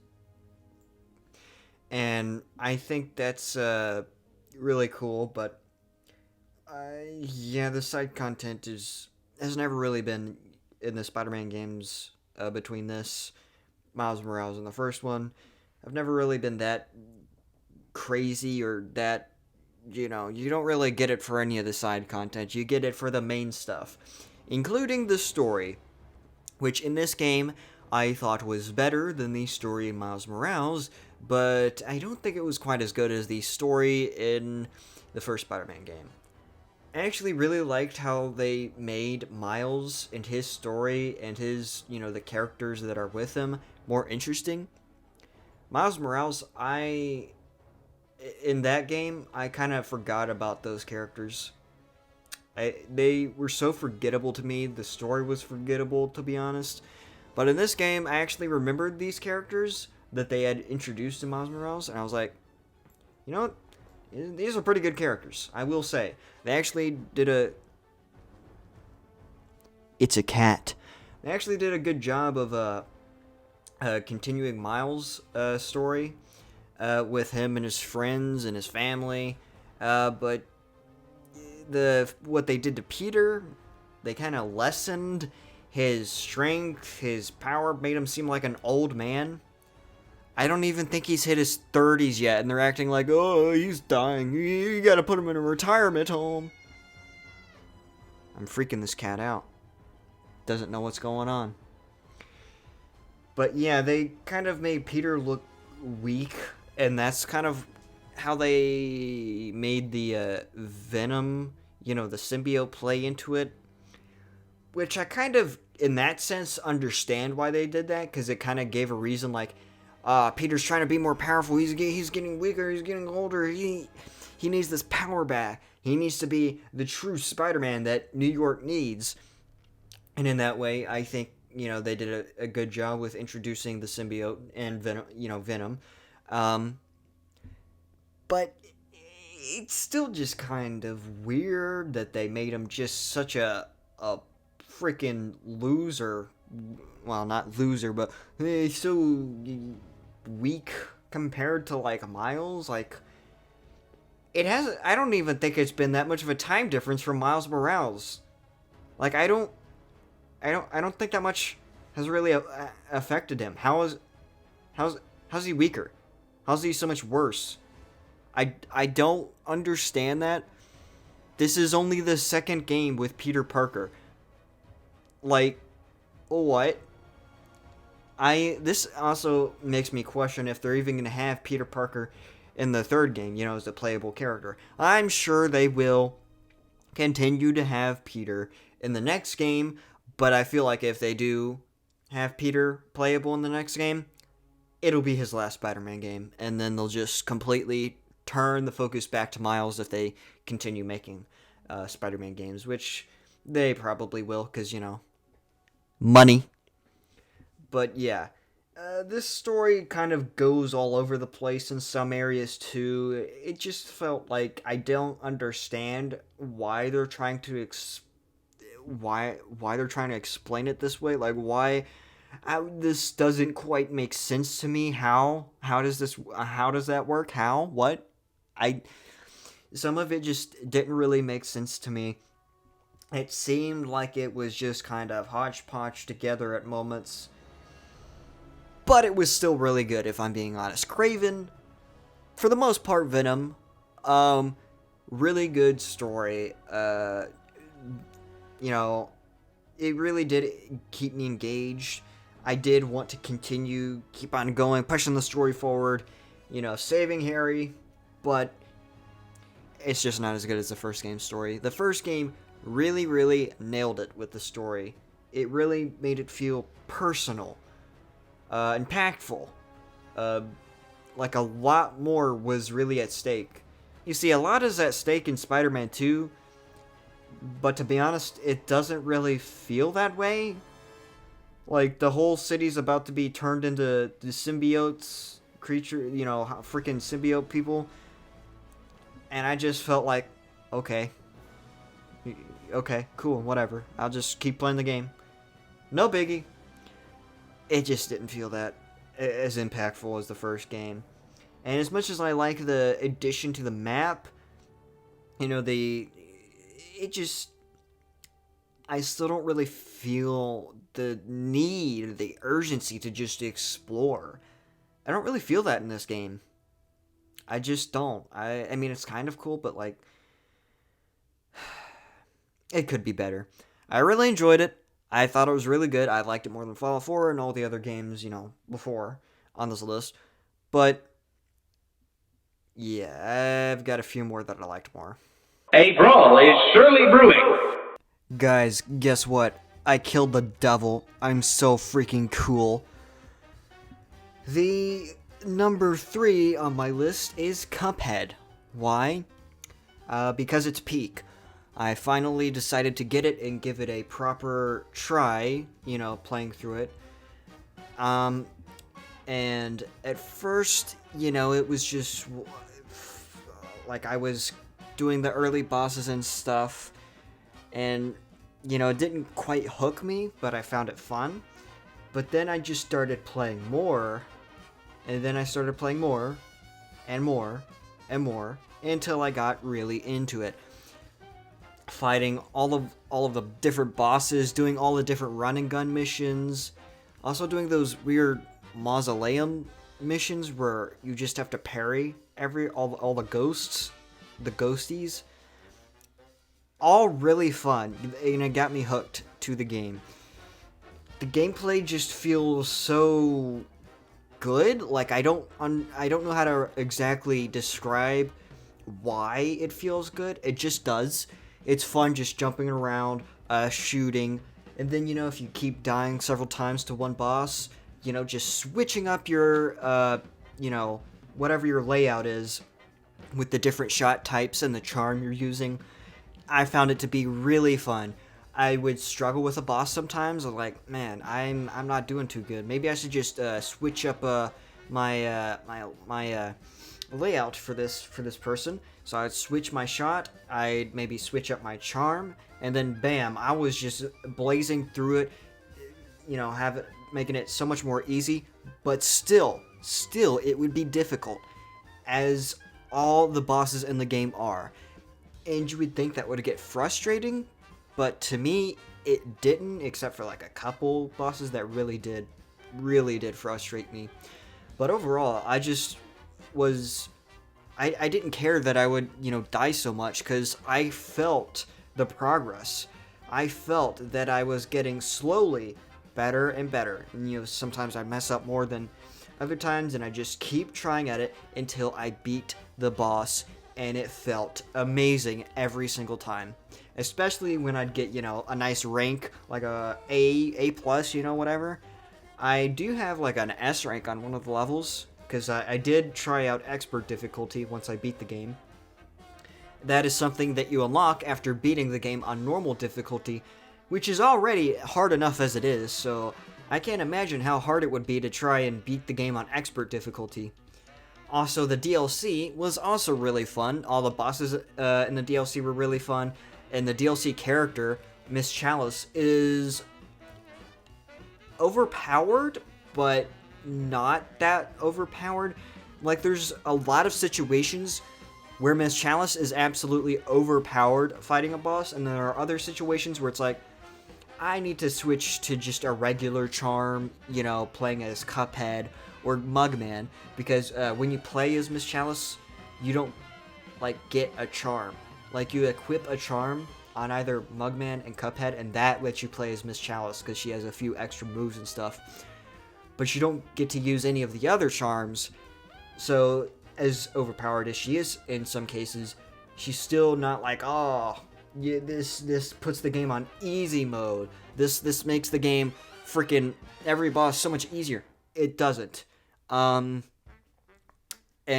And I think that's really cool, but the side content has never really been in the Spider-Man games between this, Miles Morales, and the first one. I've never really been that crazy or that, you don't really get it for any of the side content. You get it for the main stuff, including the story, which in this game I thought was better than the story in Miles Morales, but I don't think it was quite as good as the story in the first Spider-Man game. I actually really liked how they made Miles and his story and his, the characters that are with him more interesting. Miles Morales, in that game, I kind of forgot about those characters. They were so forgettable to me. The story was forgettable, to be honest. But in this game, I actually remembered these characters that they had introduced in Miles Morales, and I was like, you know what? These are pretty good characters, I will say. They actually did It's a cat. They actually did a good job of continuing Miles' story with him and his friends and his family. But what they did to Peter, they kind of lessened his strength, his power, made him seem like an old man. I don't even think he's hit his 30s yet, and they're acting like, oh, he's dying. You gotta put him in a retirement home. I'm freaking this cat out. Doesn't know what's going on. But yeah, they kind of made Peter look weak, and that's kind of how they made the Venom, the symbiote play into it. Which I kind of, in that sense, understand why they did that, because it kind of gave a reason, like, Peter's trying to be more powerful. He's getting weaker. He's getting older. He needs this power back. He needs to be the true Spider-Man that New York needs. And in that way, I think they did a good job with introducing the symbiote and Venom. But it's still just kind of weird that they made him just such a freaking loser. Well, not loser, but he's so weak compared to like Miles. Like, I don't even think it's been that much of a time difference from Miles Morales. Like, I don't think that much has really affected him. How's he weaker? How's he so much worse? I don't understand that. This is only the second game with Peter Parker. Like, what? This also makes me question if they're even going to have Peter Parker in the third game, as a playable character. I'm sure they will continue to have Peter in the next game, but I feel like if they do have Peter playable in the next game, it'll be his last Spider-Man game, and then they'll just completely turn the focus back to Miles if they continue making Spider-Man games, which they probably will, because, money. But yeah, this story kind of goes all over the place in some areas too. It just felt like I don't understand why they're trying to why they're trying to explain it this way. Like, why this doesn't quite make sense to me. How does that work? What? Some of it just didn't really make sense to me. It seemed like it was just kind of hodgepodge together at moments. But it was still really good, if I'm being honest. Craven, for the most part, Venom, really good story. It really did keep me engaged. I did want to keep on going, pushing the story forward, saving Harry, but it's just not as good as the first game's story. The first game really, really nailed it with the story. It really made it feel personal. Impactful. Like a lot more was really at stake. You see, a lot is at stake in Spider-Man 2, But to be honest, it doesn't really feel that way. Like, the whole city's about to be turned into the symbiotes, freaking symbiote people. And I just felt like, okay, cool, whatever. I'll just keep playing the game. No biggie. It just didn't feel that as impactful as the first game. And as much as I like the addition to the map, I still don't really feel the need, the urgency to just explore. I don't really feel that in this game. I just don't. I mean, it's kind of cool, but, like, it could be better. I really enjoyed it. I thought it was really good. I liked it more than Fallout 4 and all the other games, before on this list. But, yeah, I've got a few more that I liked more. A brawl is surely brewing. Guys, guess what? I killed the devil. I'm so freaking cool. The number 3 on my list is Cuphead. Why? Because it's peak. I finally decided to get it and give it a proper try, playing through it. And at first, it was just like I was doing the early bosses and stuff, and it didn't quite hook me, but I found it fun. But then I just started playing more, and then I started playing more and more and more until I got really into it. Fighting all of the different bosses, doing all the different run and gun missions, also doing those weird mausoleum missions where you just have to parry all the ghosts, the ghosties. All really fun, and it got me hooked to the game. The gameplay just feels so good. Like, I don't know how to exactly describe why it feels good. It just does. It's fun just jumping around, shooting, and then, if you keep dying several times to one boss, just switching up your, whatever your layout is with the different shot types and the charm you're using. I found it to be really fun. I would struggle with a boss sometimes. I'm like, man, I'm not doing too good. Maybe I should just switch up my layout for this person. So I'd switch my shot. I'd maybe switch up my charm, and then bam, I was just blazing through it. Making it so much more easy. But still, it would be difficult, as all the bosses in the game are. And you would think that would get frustrating, but to me, it didn't, except for like a couple bosses that really did frustrate me. But overall, I just was, I didn't care that I would, die so much, because I felt the progress. I felt that I was getting slowly better and better. And, sometimes I mess up more than other times, and I just keep trying at it until I beat the boss. And it felt amazing every single time. Especially when I'd get, a nice rank, like A+, whatever. I do have, like, an S rank on one of the levels, because I did try out expert difficulty once I beat the game. That is something that you unlock after beating the game on normal difficulty, which is already hard enough as it is, so I can't imagine how hard it would be to try and beat the game on expert difficulty. Also, the DLC was also really fun. All the bosses in the DLC were really fun. And the DLC character, Miss Chalice, is overpowered, but not that overpowered. Like, there's a lot of situations where Miss Chalice is absolutely overpowered fighting a boss, and there are other situations where it's like, I need to switch to just a regular charm, playing as Cuphead or Mugman, because when you play as Miss Chalice, you don't, get a charm. Like, you equip a charm on either Mugman and Cuphead, and that lets you play as Miss Chalice, because she has a few extra moves and stuff. But you don't get to use any of the other charms, so as overpowered as she is in some cases, she's still not like, oh, yeah, this puts the game on easy mode. This makes the game freaking every boss so much easier. It doesn't. And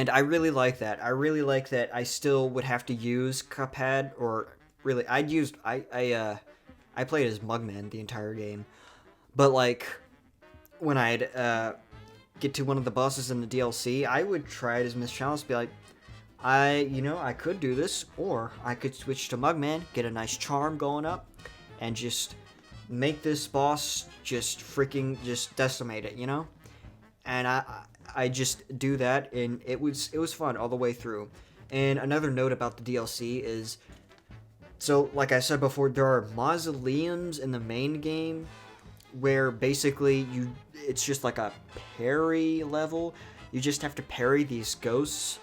I really like that. I really like that I still would have to use Cuphead, or really, I played as Mugman the entire game, but like when I'd get to one of the bosses in the DLC, I would try it as Miss Chalice, be like, I could do this, or I could switch to Mugman, get a nice charm going up, and just make this boss just freaking just decimate it, And I just do that, and it was fun all the way through. And another note about the DLC is, so like I said before, there are mausoleums in the main game where basically it's just like a parry level. You just have to parry these ghosts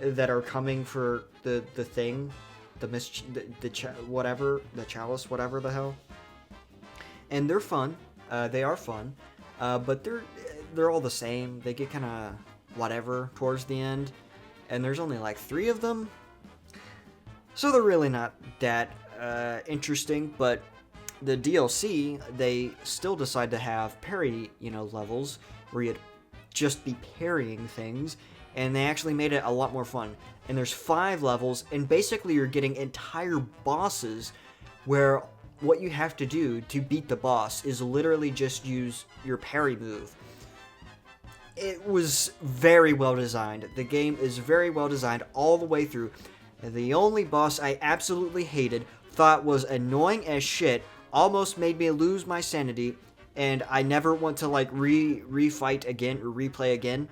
that are coming for the thing, the chalice, whatever the hell. And they're fun. They are fun, but they're all the same. They get kind of whatever towards the end, and there's only like 3 of them, so they're really not that interesting. But the DLC, they still decide to have parry, levels where you'd just be parrying things, and they actually made it a lot more fun. And there's 5 levels, and basically you're getting entire bosses where what you have to do to beat the boss is literally just use your parry move. It was very well designed. The game is very well designed all the way through. The only boss I absolutely hated, thought was annoying as shit, almost made me lose my sanity, and I never want to like refight again or replay again.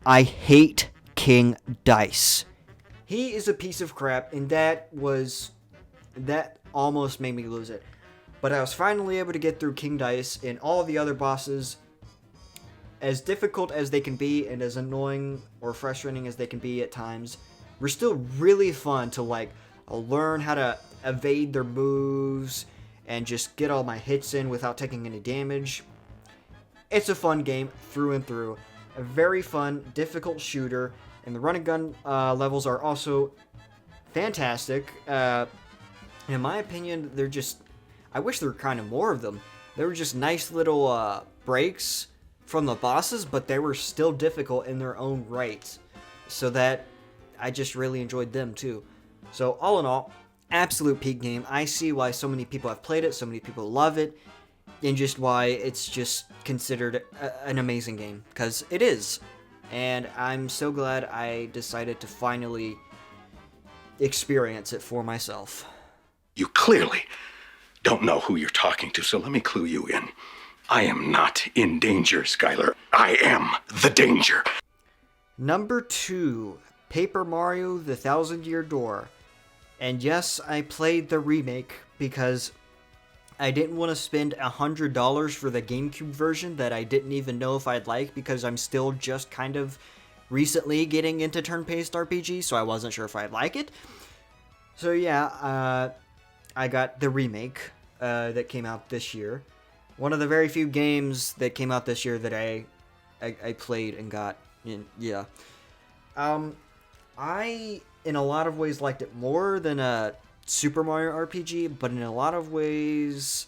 I hate King Dice. He is a piece of crap, and that almost made me lose it. But I was finally able to get through King Dice, and all the other bosses, as difficult as they can be and as annoying or frustrating as they can be at times, were still really fun to like learn how to evade their moves and just get all my hits in without taking any damage. It's a fun game through and through. A very fun, difficult shooter, and the run and gun levels are also fantastic. In my opinion, I wish there were kind of more of them. They were just nice little breaks from the bosses, but they were still difficult in their own right. So that I just really enjoyed them too. So all in all, absolute peak game. I see why so many people have played it, so many people love it, and just why it's just considered an amazing game, because it is. And I'm so glad I decided to finally experience it for myself. You clearly don't know who you're talking to, so let me clue you in. I am not in danger, Skylar. I am the danger. Number 2, Paper Mario: The Thousand-Year Door. And yes, I played the remake because I didn't want to spend $100 for the GameCube version that I didn't even know if I'd like, because I'm still just kind of recently getting into turn-based RPG, so I wasn't sure if I'd like it. So yeah, I got the remake that came out this year. One of the very few games that came out this year that I played and got. Yeah. I, in a lot of ways, liked it more than a Super Mario RPG, but in a lot of ways,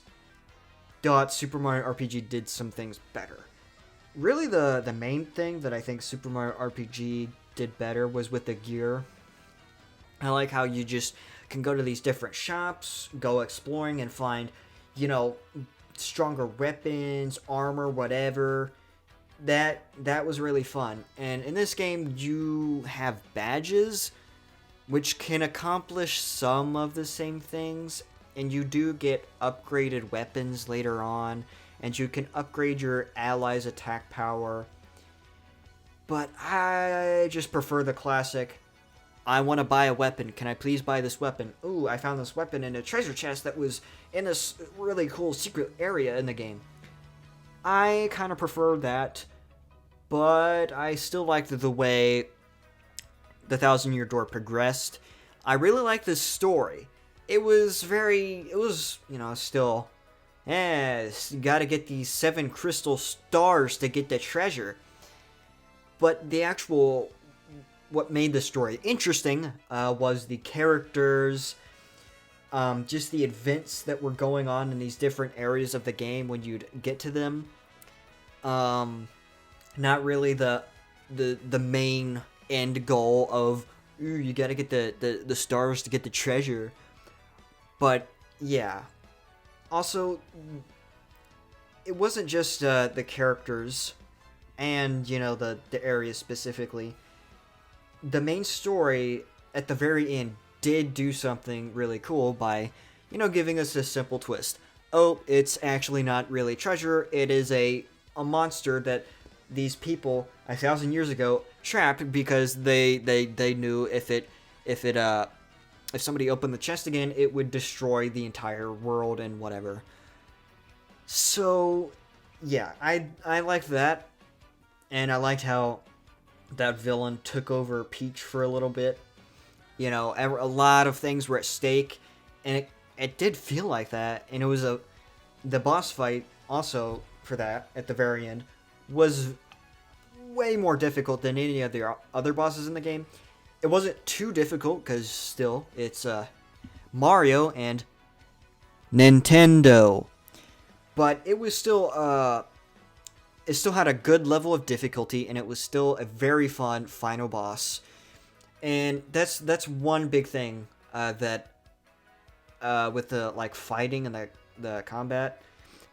thought Super Mario RPG did some things better. Really, the main thing that I think Super Mario RPG did better was with the gear. I like how you just can go to these different shops, go exploring, and find, stronger weapons, armor, whatever. That was really fun. And in this game, you have badges, which can accomplish some of the same things, and you do get upgraded weapons later on, and you can upgrade your allies' attack power. But I just prefer the classic, I want to buy a weapon. Can I please buy this weapon? Ooh, I found this weapon in a treasure chest that was in this really cool secret area in the game. I kind of prefer that, but I still liked the way the Thousand-Year Door progressed. I really liked the story. It was, still, you gotta get these 7 crystal stars to get the treasure. But what made the story interesting was the characters, just the events that were going on in these different areas of the game when you'd get to them. Not really the main end goal of ooh, you gotta get the stars to get the treasure. But yeah, also it wasn't just the characters and the areas specifically. The main story at the very end did do something really cool by giving us a simple twist. Oh, it's actually not really treasure. It is a monster that these people 1,000 years ago trapped because they knew if somebody opened the chest again, it would destroy the entire world and whatever. So yeah, I liked that, and I liked how that villain took over Peach for a little bit. A lot of things were at stake, and it did feel like that. And it was the boss fight also for that at the very end was way more difficult than any of the other bosses in the game. It wasn't too difficult because still it's Mario and Nintendo, but it was still it still had a good level of difficulty, and it was still a very fun final boss. And that's one big thing that with the fighting and the combat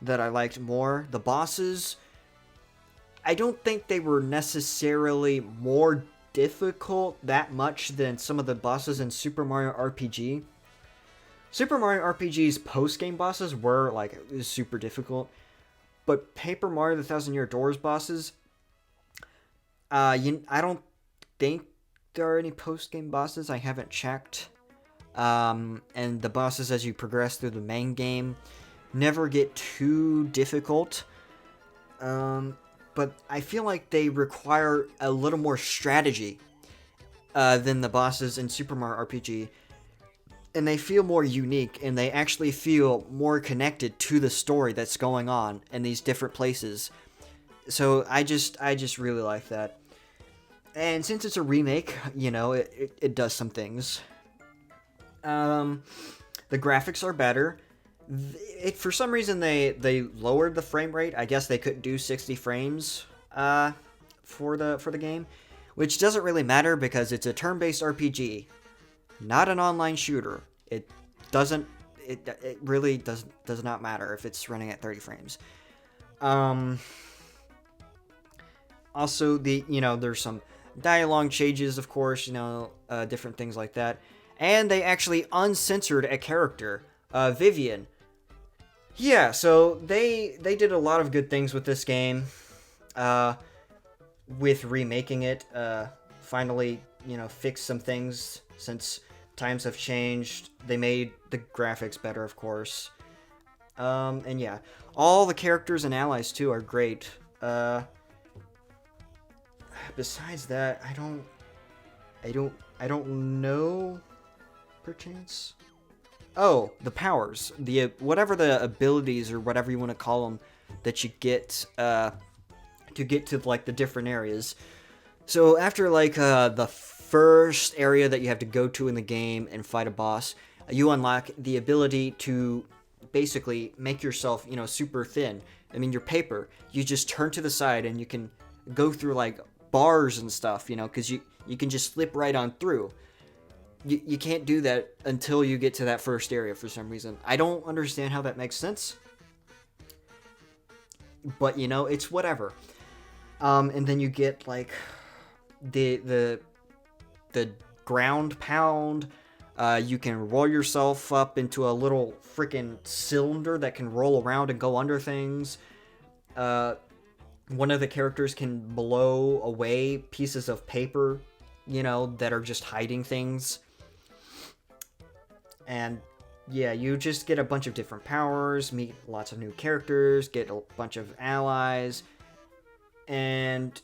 that I liked more. The bosses, I don't think they were necessarily more difficult that much than some of the bosses in Super Mario RPG. Super Mario RPG's post-game bosses were it was super difficult, but Paper Mario: The Thousand Year Doors bosses, I don't think there are any post-game bosses. I haven't checked. And the bosses as you progress through the main game never get too difficult. But I feel like they require a little more strategy than the bosses in Super Mario RPG. And they feel more unique, and they actually feel more connected to the story that's going on in these different places. So I just really like that. And since it's a remake, it does some things. The graphics are better. For some reason they lowered the frame rate. I guess they couldn't do 60 frames for the game, which doesn't really matter because it's a turn-based RPG, not an online shooter. It really does not matter if it's running at 30 frames. Also, there's some dialogue changes, of course, different things like that. And they actually uncensored a character, Vivian. Yeah, so they did a lot of good things with this game, with remaking it. Finally, fixed some things since times have changed. They made the graphics better, of course. And yeah, all the characters and allies too are great. Besides that, I don't know. Perchance. Oh, the powers, whatever the abilities or whatever you want to call them that you get to get to the different areas. So after the first area that you have to go to in the game and fight a boss, you unlock the ability to basically make yourself super thin. I mean, your paper, you just turn to the side and you can go through bars and stuff, because you can just slip right on through. You can't do that until you get to that first area for some reason. I don't understand how that makes sense. But, it's whatever. And then you get, the ground pound. You can roll yourself up into a little freaking cylinder that can roll around and go under things. One of the characters can blow away pieces of paper, that are just hiding things. And yeah, you just get a bunch of different powers, meet lots of new characters, get a bunch of allies, and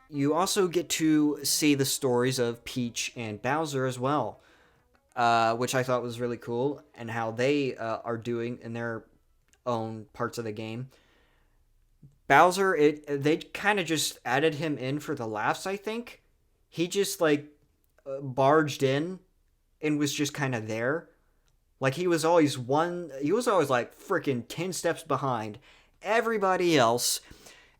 you also get to see the stories of Peach and Bowser as well, which I thought was really cool, and how they are doing in their own parts of the game. Bowser, they kind of just added him in for the laughs, I think. He just, barged in and was just kind of there. He was always freaking 10 steps behind everybody else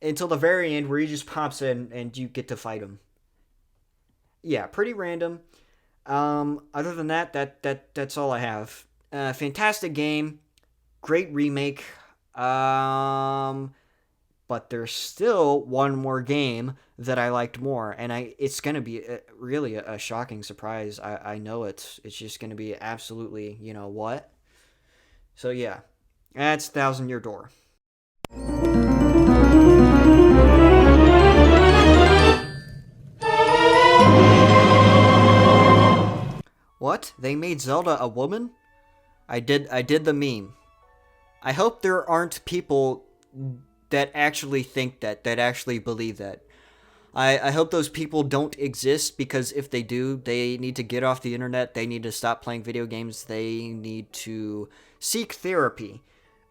until the very end where he just pops in and you get to fight him. yeah, pretty random. Other than that's all I have. Fantastic game, great remake. But there's still one more game that I liked more, and it's gonna be really a shocking surprise. I know it's just gonna be absolutely, you know what? So yeah, that's Thousand Year Door. What? They made Zelda a woman? I did the meme. I hope there aren't people that actually think that actually believe that. I hope those people don't exist, because if they do, they need to get off the internet. They need to stop playing video games. They need to seek therapy.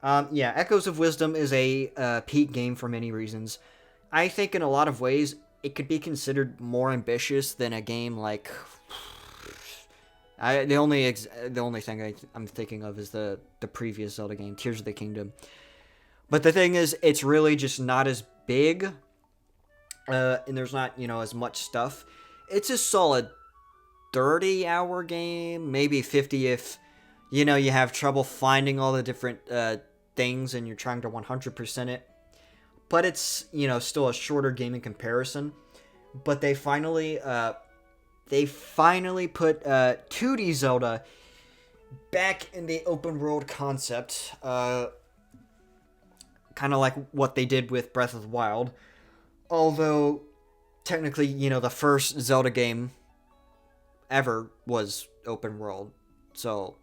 Yeah, Echoes of Wisdom is a peak game for many reasons. I think in a lot of ways it could be considered more ambitious than a game like. The only thing I'm thinking of is the previous Zelda game, Tears of the Kingdom. But the thing is, it's really just not as big. And there's not, as much stuff. It's a solid 30-hour game, maybe 50 if, you have trouble finding all the different things and you're trying to 100% it. But it's, still a shorter game in comparison. But they finally put 2D Zelda back in the open world concept. Kind of like what they did with Breath of the Wild. Although, technically, the first Zelda game ever was open world. So,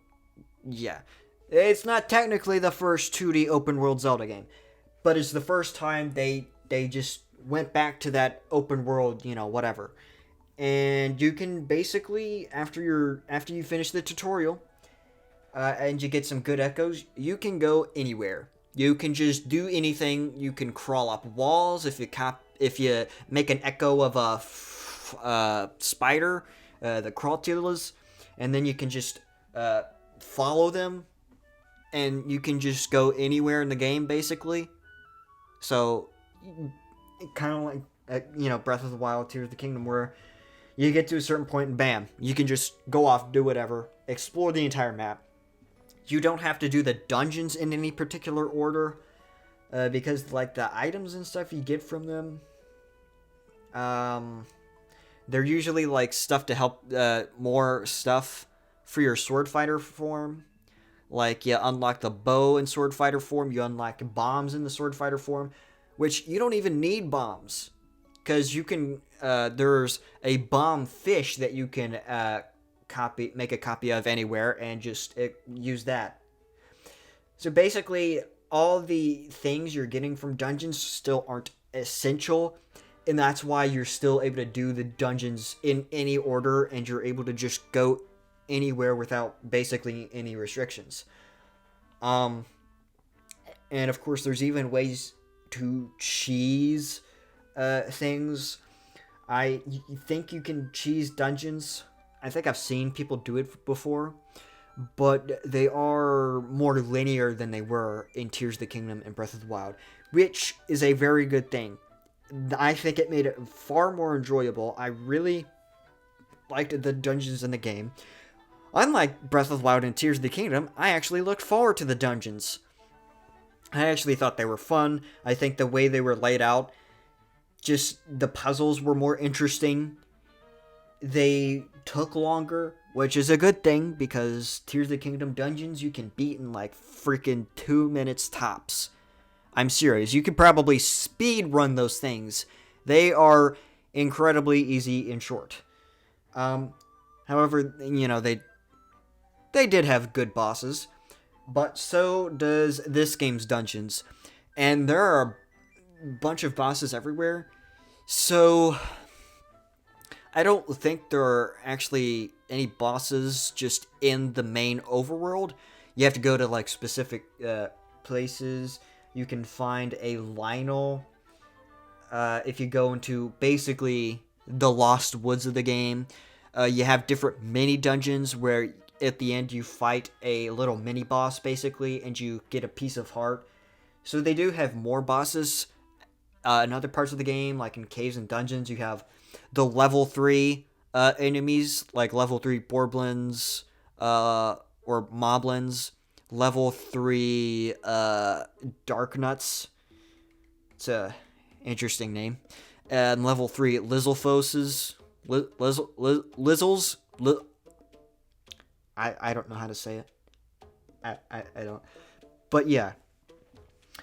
yeah. It's not technically the first 2D open world Zelda game. But it's the first time they just went back to that open world, whatever. And you can basically, after you finish the tutorial, and you get some good echoes, you can go anywhere. You can just do anything. You can crawl up walls if you make an echo of a spider, the crawltillas, and then you can just follow them, and you can just go anywhere in the game, basically. So, kind of like, Breath of the Wild, Tears of the Kingdom, where you get to a certain point and bam, you can just go off, do whatever, explore the entire map. You don't have to do the dungeons in any particular order, because, like, the items and stuff you get from them, they're usually, like, stuff to help, more stuff for your sword fighter form. Like, you unlock the bow in sword fighter form, you unlock bombs in the sword fighter form, which you don't even need bombs, because you can, there's a bomb fish that you can, make a copy of anywhere and just use that. So basically, all the things you're getting from dungeons still aren't essential, and that's why you're still able to do the dungeons in any order, and you're able to just go anywhere without basically any restrictions. And of course, there's even ways to cheese things. I think you can cheese dungeons. I think I've seen people do it before, but they are more linear than they were in Tears of the Kingdom and Breath of the Wild, which is a very good thing. I think it made it far more enjoyable. I really liked the dungeons in the game. Unlike Breath of the Wild and Tears of the Kingdom, I actually looked forward to the dungeons. I actually thought they were fun. I think the way they were laid out, just the puzzles were more interesting. They took longer, which is a good thing, because Tears of the Kingdom dungeons you can beat in like freaking 2 minutes tops. I'm serious. You could probably speed run those things. They are incredibly easy and short. However, they did have good bosses, but so does this game's dungeons. And there are a bunch of bosses everywhere. So I don't think there are actually any bosses just in the main overworld. You have to go to like specific places. You can find a Lionel if you go into basically the lost woods of the game. You have different mini dungeons where at the end you fight a little mini boss basically, and you get a piece of heart. So they do have more bosses in other parts of the game, like in caves and dungeons. You have the level 3 enemies, like level 3 Borblins, or Moblins, level 3 Darknuts. It's a interesting name. And level 3 Lizzlefoses. Lizzles? I don't know how to say it. I don't. But yeah.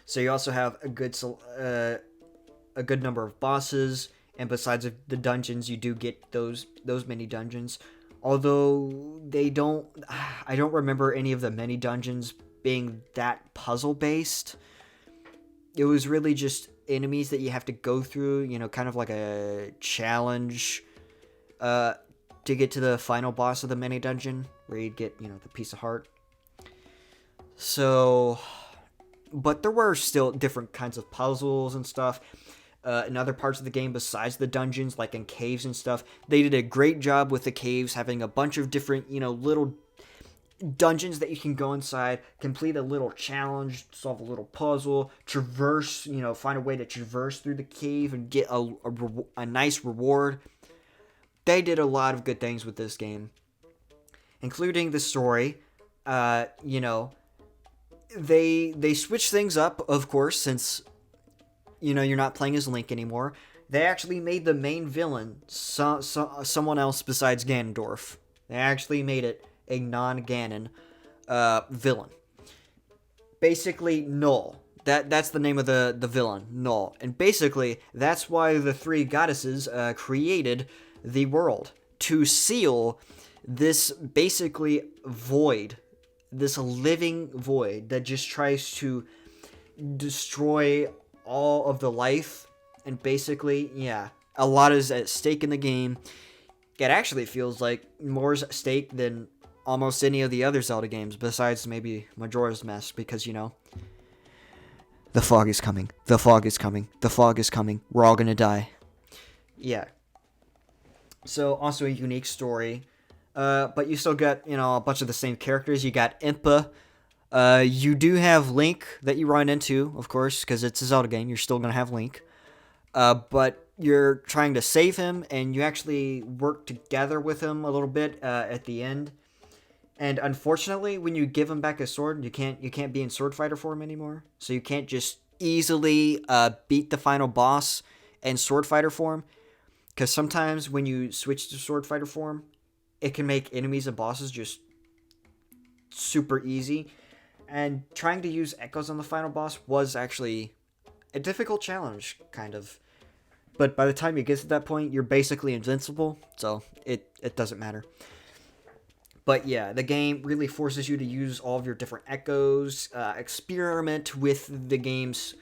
So you also have a good number of bosses, and besides the dungeons, you do get those mini dungeons. Although I don't remember any of the mini dungeons being that puzzle based. It was really just enemies that you have to go through, you know, kind of like a challenge to get to the final boss of the mini dungeon, where you'd get, you know, the piece of heart. So, but there were still different kinds of puzzles and stuff in other parts of the game besides the dungeons, like in caves and stuff. They did a great job with the caves, having a bunch of different, you know, little dungeons that you can go inside, complete a little challenge, solve a little puzzle, traverse, you know, find a way to traverse through the cave and get a nice reward. They did a lot of good things with this game, including the story. You know, they switched things up, of course, since, you know, you're not playing as Link anymore. They actually made the main villain someone else besides Ganondorf. They actually made it a non-Ganon villain. Basically, Null. That's the name of the villain, Null. And basically, that's why the three goddesses created the world, to seal this basically void, this living void that just tries to destroy all of the life. And basically, yeah, a lot is at stake in the game. It actually feels like more is at stake than almost any of the other Zelda games, besides maybe Majora's Mask, because, you know, the fog is coming, the fog is coming, the fog is coming, we're all gonna die. Yeah. So, also a unique story, but you still got, you know, a bunch of the same characters. You got Impa. You do have Link that you run into, of course, because it's a Zelda game, you're still gonna have Link. But you're trying to save him, and you actually work together with him a little bit at the end. And unfortunately, when you give him back his sword, you can't be in sword fighter form anymore. So you can't just easily beat the final boss in sword fighter form, because sometimes when you switch to sword fighter form, it can make enemies and bosses just super easy. And trying to use echoes on the final boss was actually a difficult challenge, kind of. But by the time you get to that point, you're basically invincible, so it doesn't matter. But yeah, the game really forces you to use all of your different echoes, experiment with the game's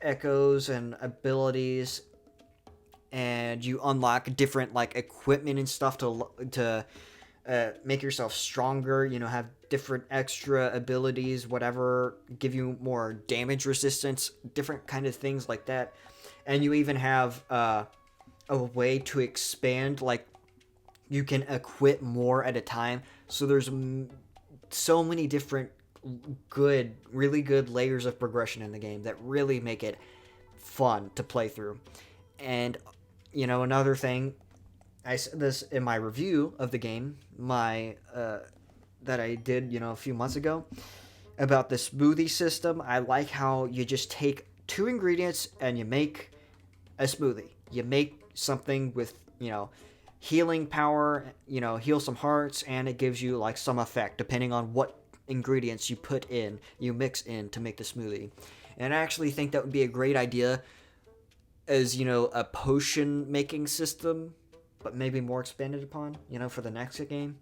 echoes and abilities, and you unlock different, like, equipment and stuff to make yourself stronger, you know, have different extra abilities, whatever, give you more damage resistance, different kind of things like that. And you even have a way to expand, like, you can equip more at a time. So there's so many different really good layers of progression in the game that really make it fun to play through. And, you know, another thing, I said this in my review of the game, that I did, you know, a few months ago, about the smoothie system. I like how you just take 2 ingredients and you make a smoothie. You make something with, you know, healing power, you know, heal some hearts, and it gives you, like, some effect depending on what ingredients you mix in to make the smoothie. And I actually think that would be a great idea as, you know, a potion making system, but maybe more expanded upon, you know, for the next game.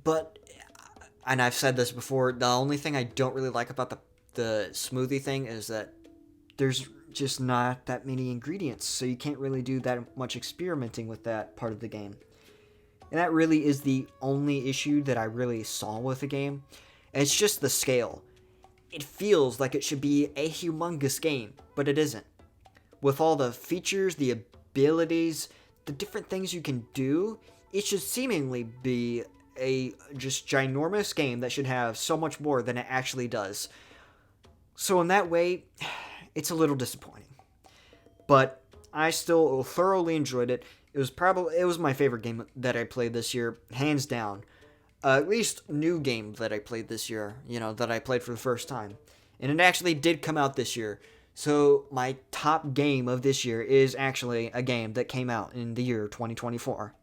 But, and I've said this before, the only thing I don't really like about the smoothie thing is that there's just not that many ingredients, so you can't really do that much experimenting with that part of the game. And that really is the only issue that I really saw with the game. And it's just the scale. It feels like it should be a humongous game, but it isn't. With all the features, the abilities, the different things you can do, it should seemingly be a just ginormous game that should have so much more than it actually does. So in that way, it's a little disappointing. But I still thoroughly enjoyed it. It was my favorite game that I played this year, hands down. At least new game that I played this year, that I played for the first time. And it actually did come out this year. So my top game of this year is actually a game that came out in the year 2024.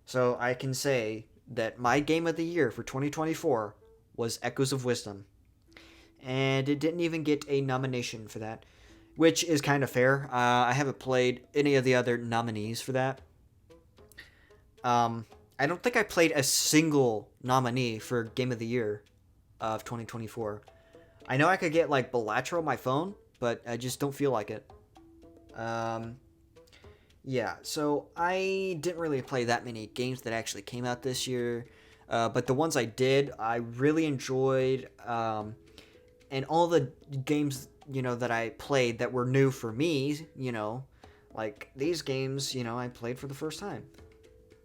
So I can say that my game of the year for 2024 was Echoes of Wisdom. And it didn't even get a nomination for that, which is kind of fair. I haven't played any of the other nominees for that. I don't think I played a single nominee for Game of the Year of 2024. I know I could get like Balatro on my phone, but I just don't feel like it. Yeah, so I didn't really play that many games that actually came out this year, but the ones I did, I really enjoyed, and all the games, that I played that were new for me, like these games, I played for the first time.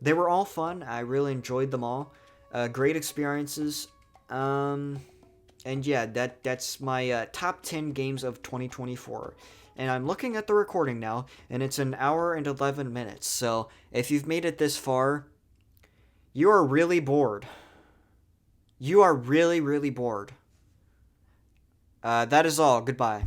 They were all fun. I really enjoyed them all. Great experiences. And yeah, that's my top 10 games of 2024. And I'm looking at the recording now, and it's an hour and 11 minutes. So if you've made it this far, you are really bored. You are really, really bored. That is all. Goodbye.